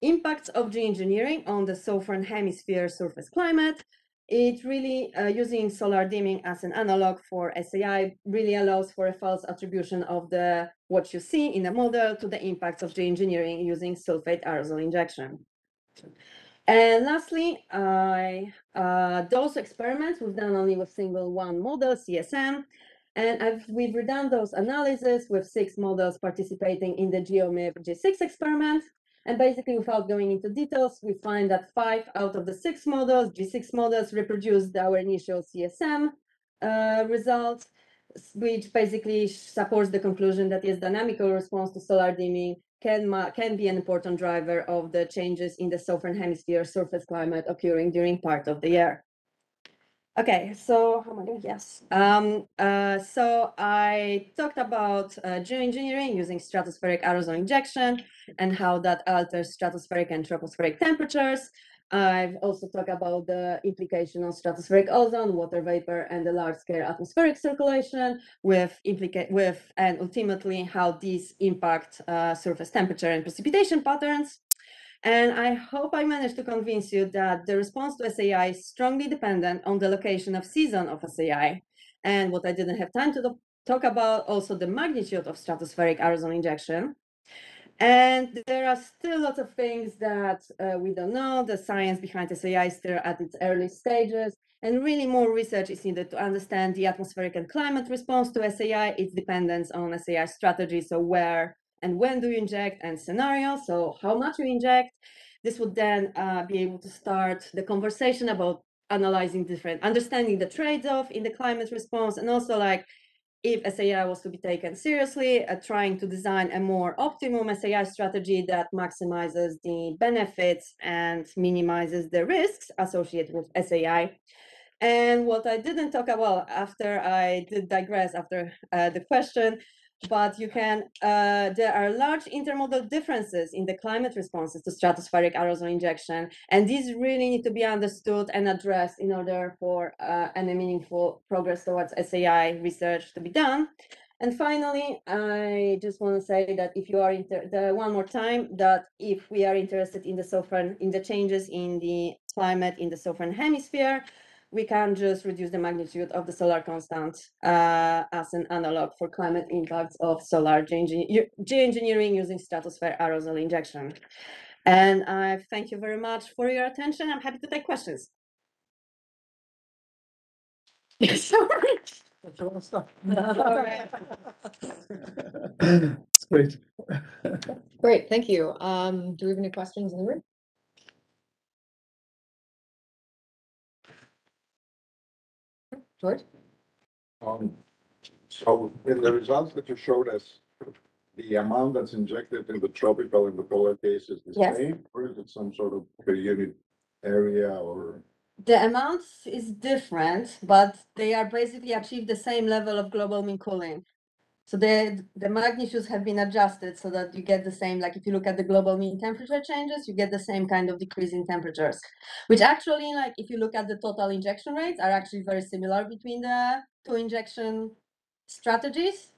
impacts of geoengineering on the southern hemisphere surface climate, it really, using solar dimming as an analog for SAI really allows for a false attribution of what you see in the model to the impacts of geoengineering using sulfate aerosol injection. And lastly, those experiments we've done only with one model, CSM, and we've redone those analyses with 6 models participating in the GeoMIP G6 experiment. And basically, without going into details, we find that 5 out of the 6 models, G6 models, reproduced our initial CSM results. which basically supports the conclusion that yes, dynamical response to solar dimming can be an important driver of the changes in the southern hemisphere surface climate occurring during part of the year. Okay, so how am I doing? Yes. So I talked about geoengineering using stratospheric aerosol injection and how that alters stratospheric and tropospheric temperatures. I've also talked about the implication of stratospheric ozone, water vapor, and the large-scale atmospheric circulation and ultimately how these impact surface temperature and precipitation patterns. And I hope I managed to convince you that the response to SAI is strongly dependent on the location of season of SAI. And what I didn't have time to talk about, also the magnitude of stratospheric aerosol injection. And there are still lots of things that we don't know. The science behind SAI is still at its early stages. And really more research is needed to understand the atmospheric and climate response to SAI, its dependence on SAI strategy. So where and when do you inject and scenarios, so how much you inject. This would then be able to start the conversation about understanding the trade-off in the climate response, and also like if SAI was to be taken seriously, trying to design a more optimum SAI strategy that maximizes the benefits and minimizes the risks associated with SAI. And what I didn't talk about after I did digress after the question, but you can, there are large intermodal differences in the climate responses to stratospheric aerosol injection, and these really need to be understood and addressed in order for any meaningful progress towards SAI research to be done. And finally, I just want to say that if you are one more time, that if we are interested in the changes in the climate in the southern hemisphere, we can just reduce the magnitude of the solar constant as an analog for climate impacts of solar geoengineering using stratospheric aerosol injection. And I thank you very much for your attention. I'm happy to take questions. Sorry. That's a lot of stuff. Okay. It's great. Great, thank you. Do we have any questions in the room? George? So in the results that you showed us, the amount that's injected in the tropical and the polar case is the Yes. same, or is it some sort of per unit area or? The amount is different, but they are basically achieve the same level of global mean cooling. So the magnitudes have been adjusted so that you get the same, like if you look at the global mean temperature changes, you get the same kind of decrease in temperatures, which actually, like if you look at the total injection rates, are actually very similar between the two injection strategies,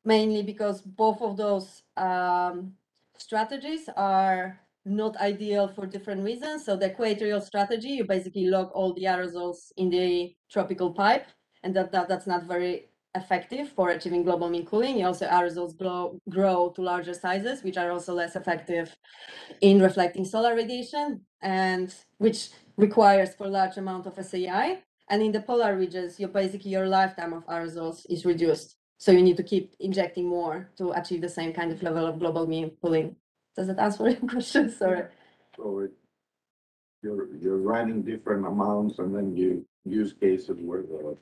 mainly because both of those strategies are not ideal for different reasons. So the equatorial strategy, you basically lock all the aerosols in the tropical pipe, and that's not very effective for achieving global mean cooling. Also, aerosols grow to larger sizes, which are also less effective in reflecting solar radiation, and which requires for large amount of SAI. And in the polar regions, your lifetime of aerosols is reduced. So you need to keep injecting more to achieve the same kind of level of global mean cooling. Does that answer your question? Sorry. So you're running different amounts and then you use cases where the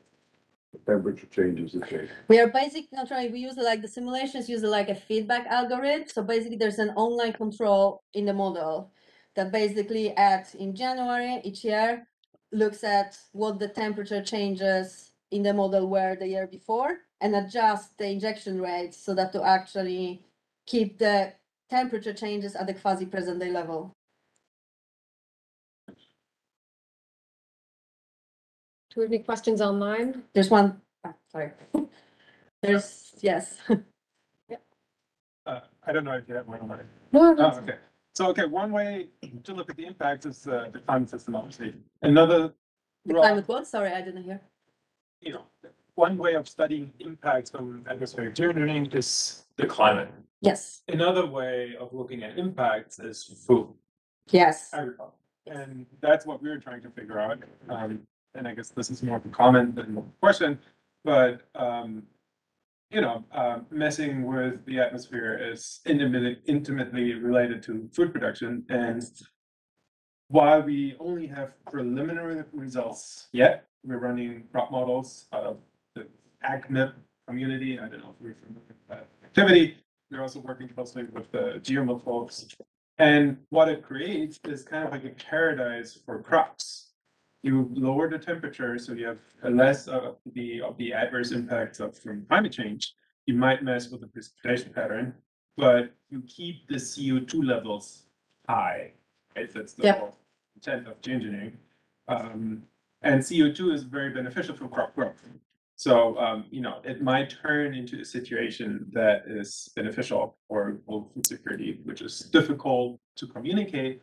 temperature changes the same. We are basically not trying, we use like the simulations use like a feedback algorithm. So basically there's an online control in the model that basically in January each year looks at what the temperature changes in the model were the year before and adjust the injection rates so that to actually keep the temperature changes at the quasi present day level. Do we have any questions online? There's one, sorry. There's, yes. I don't know if you have one on. No, Oh, okay. So, okay, one way to look at the impacts is the climate system, obviously. Another, The climate what? Sorry, I didn't hear. One way of studying impacts from atmospheric geoengineering is the climate. Yes. Another way of looking at impacts is food, Yes. agriculture. And that's what we're trying to figure out. And I guess this is more of a comment than a question, but messing with the atmosphere is intimately related to food production. And while we only have preliminary results yet, we're running crop models out of the ACMIP community. I don't know if you're familiar with that activity. They're also working closely with the geomorph folks. And what it creates is kind of like a paradise for crops. You lower the temperature, so you have less of the adverse impacts from climate change. You might mess with the precipitation pattern, but you keep the CO2 levels high. Right? That's the whole intent of geoengineering. And CO2 is very beneficial for crop growth. So, it might turn into a situation that is beneficial for global food security, which is difficult to communicate,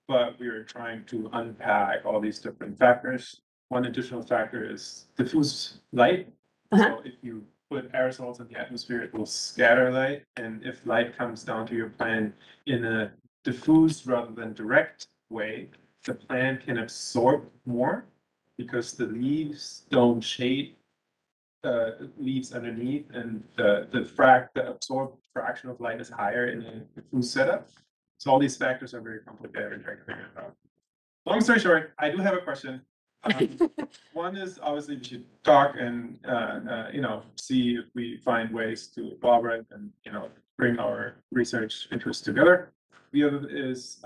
but we are trying to unpack all these different factors. One additional factor is diffuse light. So if you put aerosols in the atmosphere, it will scatter light. And if light comes down to your plant in a diffuse rather than direct way, the plant can absorb more because the leaves don't shade leaves underneath, and the absorbed fraction of light is higher in a diffuse setup. So all these factors are very complicated and trying to figure it out. Long story short, I do have a question. One is obviously we should talk and see if we find ways to collaborate and bring our research interests together. The other is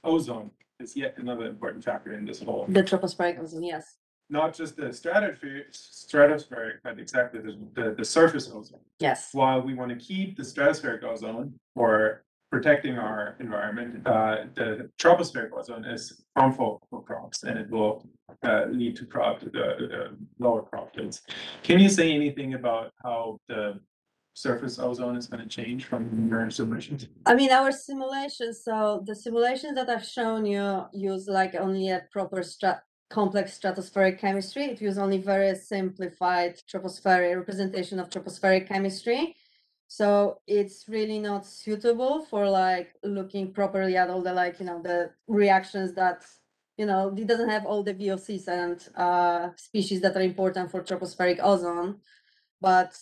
ozone is yet another important factor in this whole. The tropospheric ozone, yes. Not just the stratospheric, but exactly the surface ozone. Yes. While we want to keep the stratospheric ozone for protecting our environment, the tropospheric ozone is harmful for crops, and it will lead to lower crop yields. Can you say anything about how the surface ozone is going to change from your simulations? I mean, our simulations, so the simulations that I've shown you use like only a proper complex stratospheric chemistry. It uses only very simplified tropospheric representation of tropospheric chemistry. So it's really not suitable for like looking properly at all the the reactions that it doesn't have all the VOCs and species that are important for tropospheric ozone. But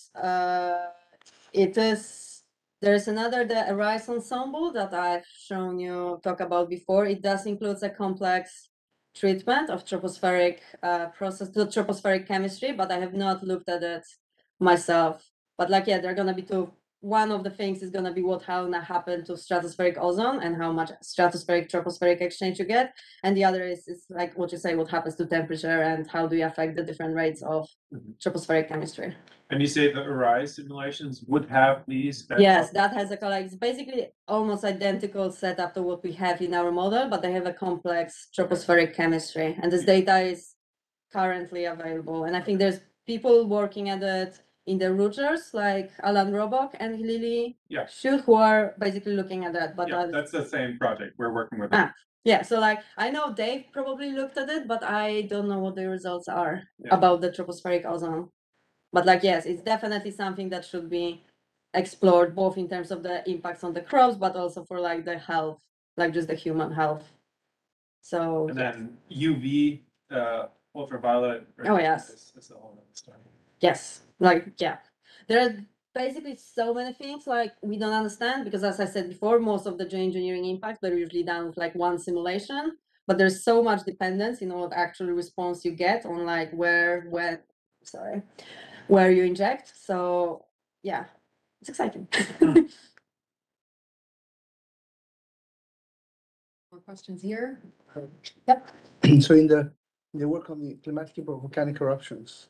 there's another, the Aerosol ensemble that I've shown you talk about before. It does include a complex treatment of tropospheric tropospheric chemistry, but I have not looked at it myself. But they're gonna be two. One of the things is gonna be how happen to stratospheric ozone and how much stratospheric tropospheric exchange you get, and the other is like what you say, what happens to temperature and how do you affect the different rates of tropospheric chemistry. And you say the ARISE simulations would have these? Yes, that has it's basically almost identical setup to what we have in our model, but they have a complex tropospheric chemistry, and this data is currently available. And I think there's people working at it in the Rutgers, like Alan Robock and Lily Schutt, who are basically looking at that. But that's the same project we're working with. Yeah, so I know Dave probably looked at it, but I don't know what the results are about the tropospheric ozone. But yes, it's definitely something that should be explored, both in terms of the impacts on the crops, but also for the health, just the human health. So and then UV, ultraviolet. Oh yes. Is a whole other story. Yes, there are basically so many things we don't understand, because as I said before, most of the geoengineering impacts are usually done with one simulation, but there's so much dependence in what actual response you get on where you inject. So yeah, it's exciting. More questions here? So in the work on the climatic volcanic eruptions,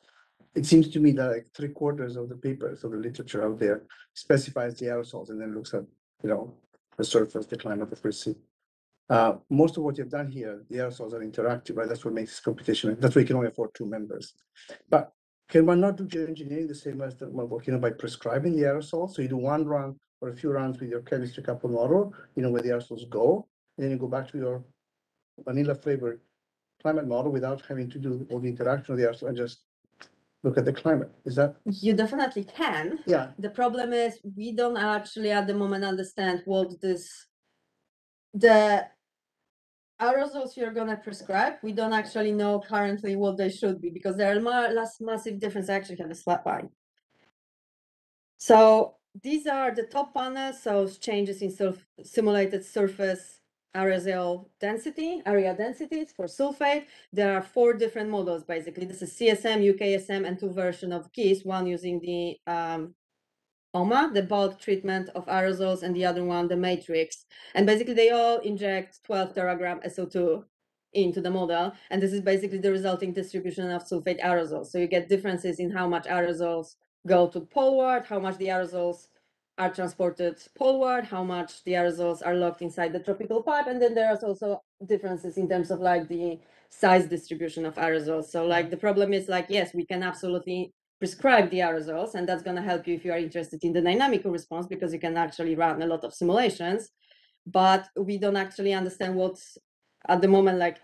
it seems to me that like 3/4 of the papers of the literature out there specifies the aerosols and then looks at the surface, the climate, the frequency. Most of what you've done here, the aerosols are interactive, right? That's what makes this computation. That's why you can only afford 2 members. But can one not do geoengineering the same as by prescribing the aerosols? So you do one run or a few runs with your chemistry couple model, where the aerosols go, and then you go back to your vanilla flavored climate model without having to do all the interaction with the aerosol and just look at the climate. Is that? You definitely can. Yeah. The problem is we don't actually at the moment understand what the aerosols you're going to prescribe. We don't actually know currently what they should be, because there are less massive difference. I actually have a slide line. So these are the top panels, so changes in simulated surface aerosol density, area densities for sulfate. There are 4 different models, basically. This is CSM, UKSM, and 2 versions of GISS, one using the OMA, the bulk treatment of aerosols, and the other one, the matrix. And basically, they all inject 12 teragram SO2 into the model. And this is basically the resulting distribution of sulfate aerosols. So you get differences in how much aerosols go to poleward, how much the aerosols are transported poleward, how much the aerosols are locked inside the tropical pipe. And then there's also differences in terms of like the size distribution of aerosols. So like the problem is like, yes, we can absolutely prescribe the aerosols, and that's going to help you if you are interested in the dynamical response, because you can actually run a lot of simulations, but we don't actually understand what's at the moment, like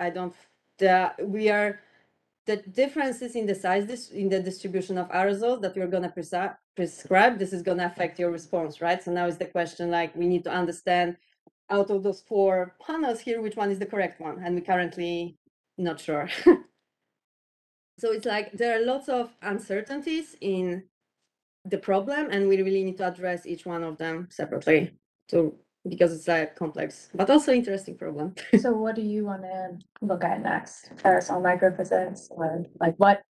the differences in the size, in the distribution of aerosols that we're going to prescribe, this is going to affect your response, right? So now is the question, like, we need to understand out of those 4 panels here, which one is the correct one, and we're currently not sure. So it's like there are lots of uncertainties in the problem, and we really need to address each one of them separately, because it's like complex but also interesting problem. So what do you want to look at next? Aerosol microphysics, or like what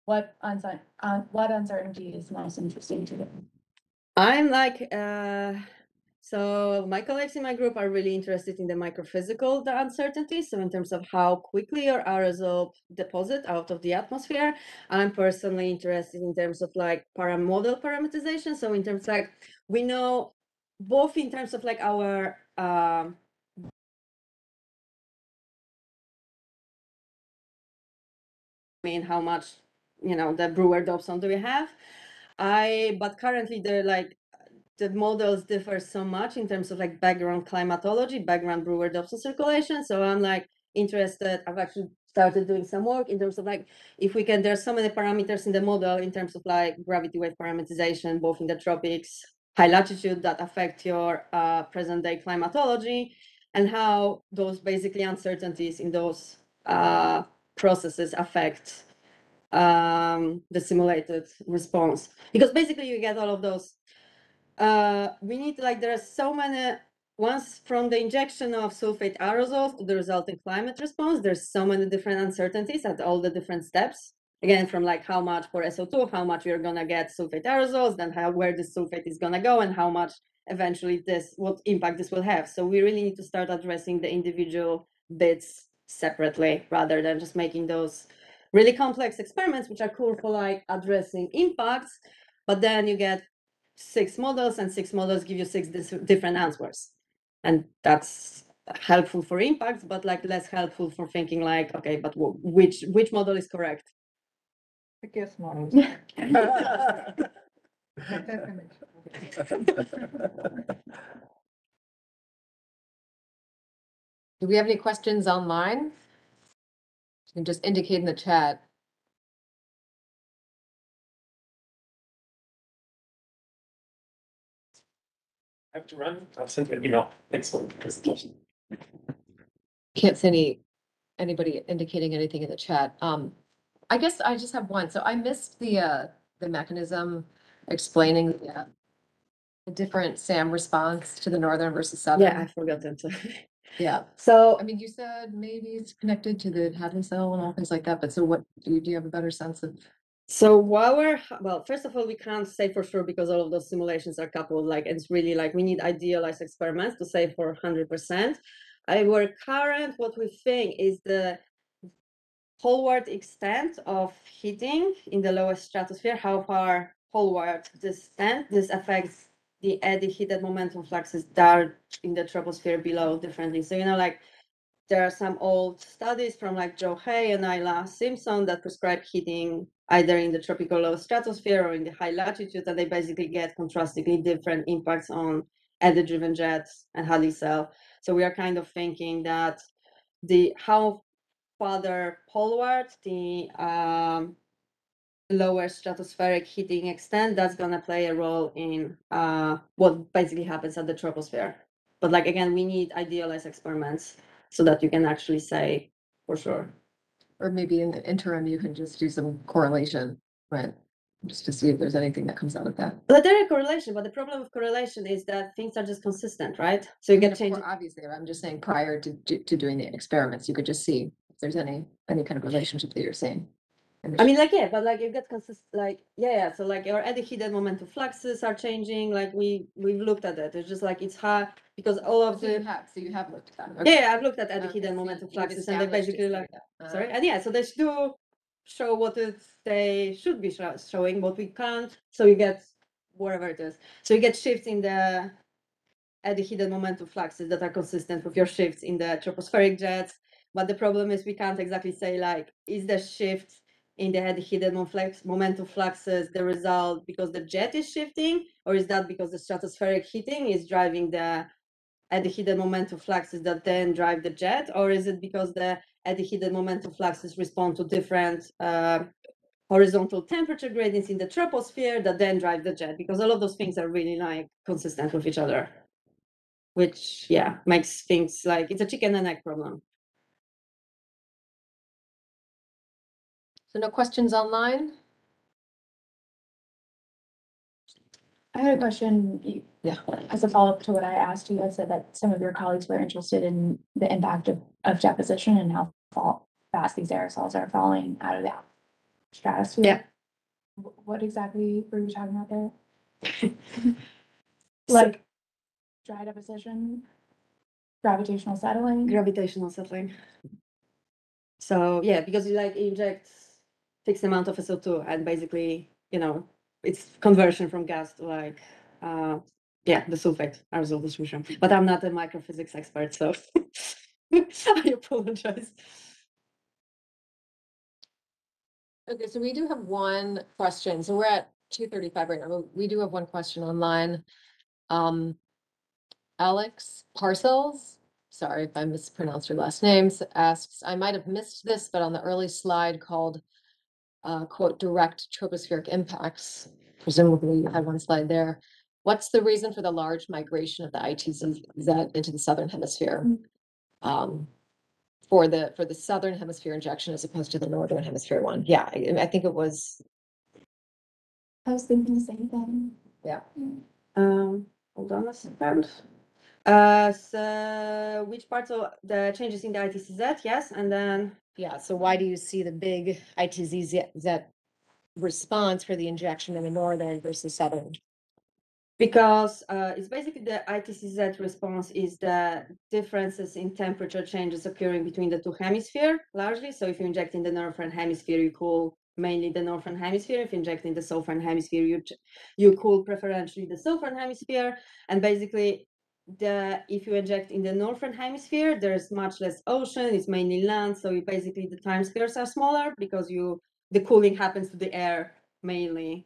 uncertainty is most interesting to you? I'm like so my colleagues in my group are really interested in the microphysical, the uncertainty. So in terms of how quickly your aerosol deposit out of the atmosphere, I'm personally interested in terms of like model parameterization. So in terms like, we know both in terms of like our how much, the Brewer Dobson do we have? But currently they're like, the models differ so much in terms of like background climatology, background Brewer Dobson circulation. So I'm like interested, I've actually started doing some work in terms of like, if we can, there's so many parameters in the model in terms of like gravity wave parameterization, both in the tropics, high latitude, that affect your present day climatology, and how those basically uncertainties in those processes affect the simulated response. Because basically you get all of those we need, like, there are so many, once from the injection of sulfate aerosols to the resulting climate response, there's so many different uncertainties at all the different steps. Again, from like how much for SO2, how much you're gonna get sulfate aerosols, then where this sulfate is gonna go, and how much eventually what impact this will have. So we really need to start addressing the individual bits separately, rather than just making those really complex experiments, which are cool for like addressing impacts, but then you get 6 models, and 6 models give you 6 different answers, and that's helpful for impacts, but like less helpful for thinking like, okay, but which model is correct? The GISS model. Do we have any questions online? You can just indicate in the chat. I have to run. I'll send you an email. Thanks for the presentation. Can't see anybody indicating anything in the chat. I guess I just have one. So I missed the mechanism explaining the different SAM response to the northern versus southern. Yeah, I forgot that. Yeah. So I mean, you said maybe it's connected to the Hadley cell and all things like that, but so what do you have a better sense of? So well, first of all, we can't say for sure, because all of those simulations are coupled, like, it's really like we need idealized experiments to say for 100%. What we think is the poleward extent of heating in the lowest stratosphere, how far poleward this affects the eddy heated momentum fluxes down in the troposphere below differently. So, like, there are some old studies from like Joe Hay and Isla Simpson that prescribe heating either in the tropical low stratosphere or in the high latitude, and they basically get contrastingly different impacts on eddy-driven jets and Hadley cell. So we are kind of thinking that how farther poleward the lower stratospheric heating extent, that's going to play a role in what basically happens at the troposphere. But like, again, we need idealized experiments so that you can actually say for sure. Or maybe in the interim, you can just do some correlation, right? just to see if there's anything that comes out of that. But there is correlation, but the problem with correlation is that things are just consistent, right? So you get changes. Obviously, I'm just saying prior to doing the experiments, you could just see if there's any kind of relationship that you're seeing. I mean, like, yeah, but like you get consistent, like, yeah. So like your eddy hidden momentum fluxes are changing. Like we've looked at that. It's just like it's hard because all of So the you have looked at that. yeah, I've looked at eddy Okay, hidden so momentum you've fluxes, and they established basically it's like there. sorry, and yeah, so they do show what they should be showing, but we can't. So you get whatever it is. So you get shifts in the eddy hidden momentum fluxes that are consistent with your shifts in the tropospheric jets. But the problem is we can't exactly say like, is the shift in the eddy hidden momentum fluxes the result because the jet is shifting, or is that because the stratospheric heating is driving the eddy hidden momentum fluxes that then drive the jet, or is it because the eddy hidden momentum fluxes respond to different horizontal temperature gradients in the troposphere that then drive the jet? Because all of those things are really like consistent with each other, which yeah makes things like it's a chicken and egg problem. So no questions online? I had a question. Yeah. As a follow-up to what I asked, you had said that some of your colleagues were interested in the impact of deposition and how fast these aerosols are falling out of the stratosphere. Yeah. What exactly were you talking about there? Like dry deposition, gravitational settling? Gravitational settling. So yeah, because you like inject fixed amount of SO2 and basically, you know, it's conversion from gas to like yeah, the sulfate aerosol distribution. But I'm not a microphysics expert, so I apologize. Okay, so we do have one question. So we're at 2:35 right now. But we do have one question online. Alex Parcells, sorry if I mispronounced your last names, asks, I might have missed this, but on the early slide called quote, direct tropospheric impacts, presumably you had one slide there. What's the reason for the large migration of the ITZ into the southern hemisphere? For the southern hemisphere injection as opposed to the northern hemisphere one? Yeah, I think it was. I was thinking the same thing. Yeah. Hold on a second. So which parts of the changes in the ITCZ? Yes, and then Yeah, so why do you see the big ITZ response for the injection in the northern versus southern? because it's basically the ITCZ response is the differences in temperature changes occurring between the two hemispheres largely. So if you inject in the northern hemisphere, you cool mainly the northern hemisphere. If you inject in the southern hemisphere, you cool preferentially the southern hemisphere. And basically, if you inject in the northern hemisphere, there's much less ocean. It's mainly land, so basically the time scales are smaller because the cooling happens to the air mainly.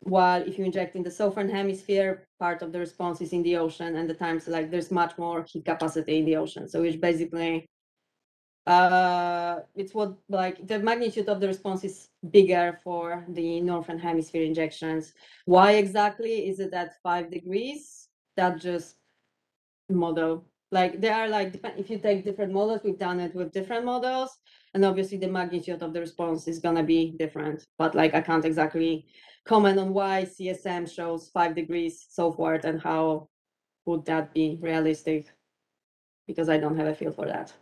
While if you inject in the southern hemisphere, part of the response is in the ocean, and the times like there's much more heat capacity in the ocean. So it's basically it's what like the magnitude of the response is bigger for the northern hemisphere injections. Why exactly is it at 5 degrees? That just model. Like they are like if you take different models, we've done it with different models, and obviously the magnitude of the response is gonna be different. But like I can't exactly comment on why CSM shows 5 degrees southward and how would that be realistic, because I don't have a feel for that.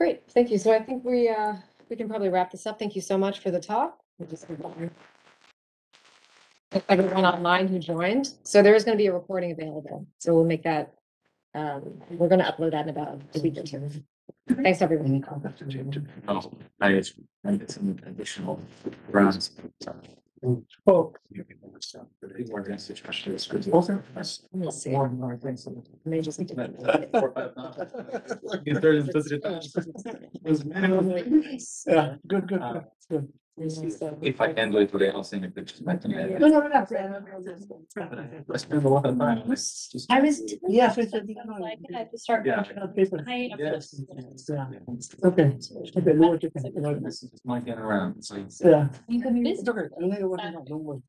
Great, thank you. So I think we can probably wrap this up. Thank you so much for the talk. Everyone online who joined. So there is going to be a recording available. So we'll make that. We're going to upload that in about a week or two. Thanks, everyone. Oh, I it's some additional rounds. Oh, We'll see. May just- yeah, good, good, good. If I can do it today, I'll send a picture back to me. No, no, no. I spend a lot of time on this. Just- I was. Yes, it's Like, I had to start. Yeah. paper. Yes. Yeah. Okay. Okay, no worries. This is my get around, so. Yeah. You could be It's busy. okay. I'm not working out, don't worry.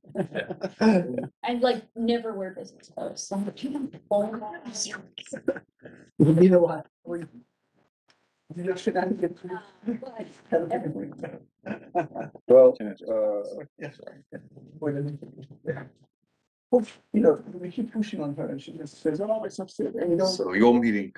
I like never wear business clothes. So. You know what? You're shenanigans. Well, Yes, sorry. Yeah. Well, you know, we keep pushing on her and she just says, oh, it's upset. And you don't. So your meeting.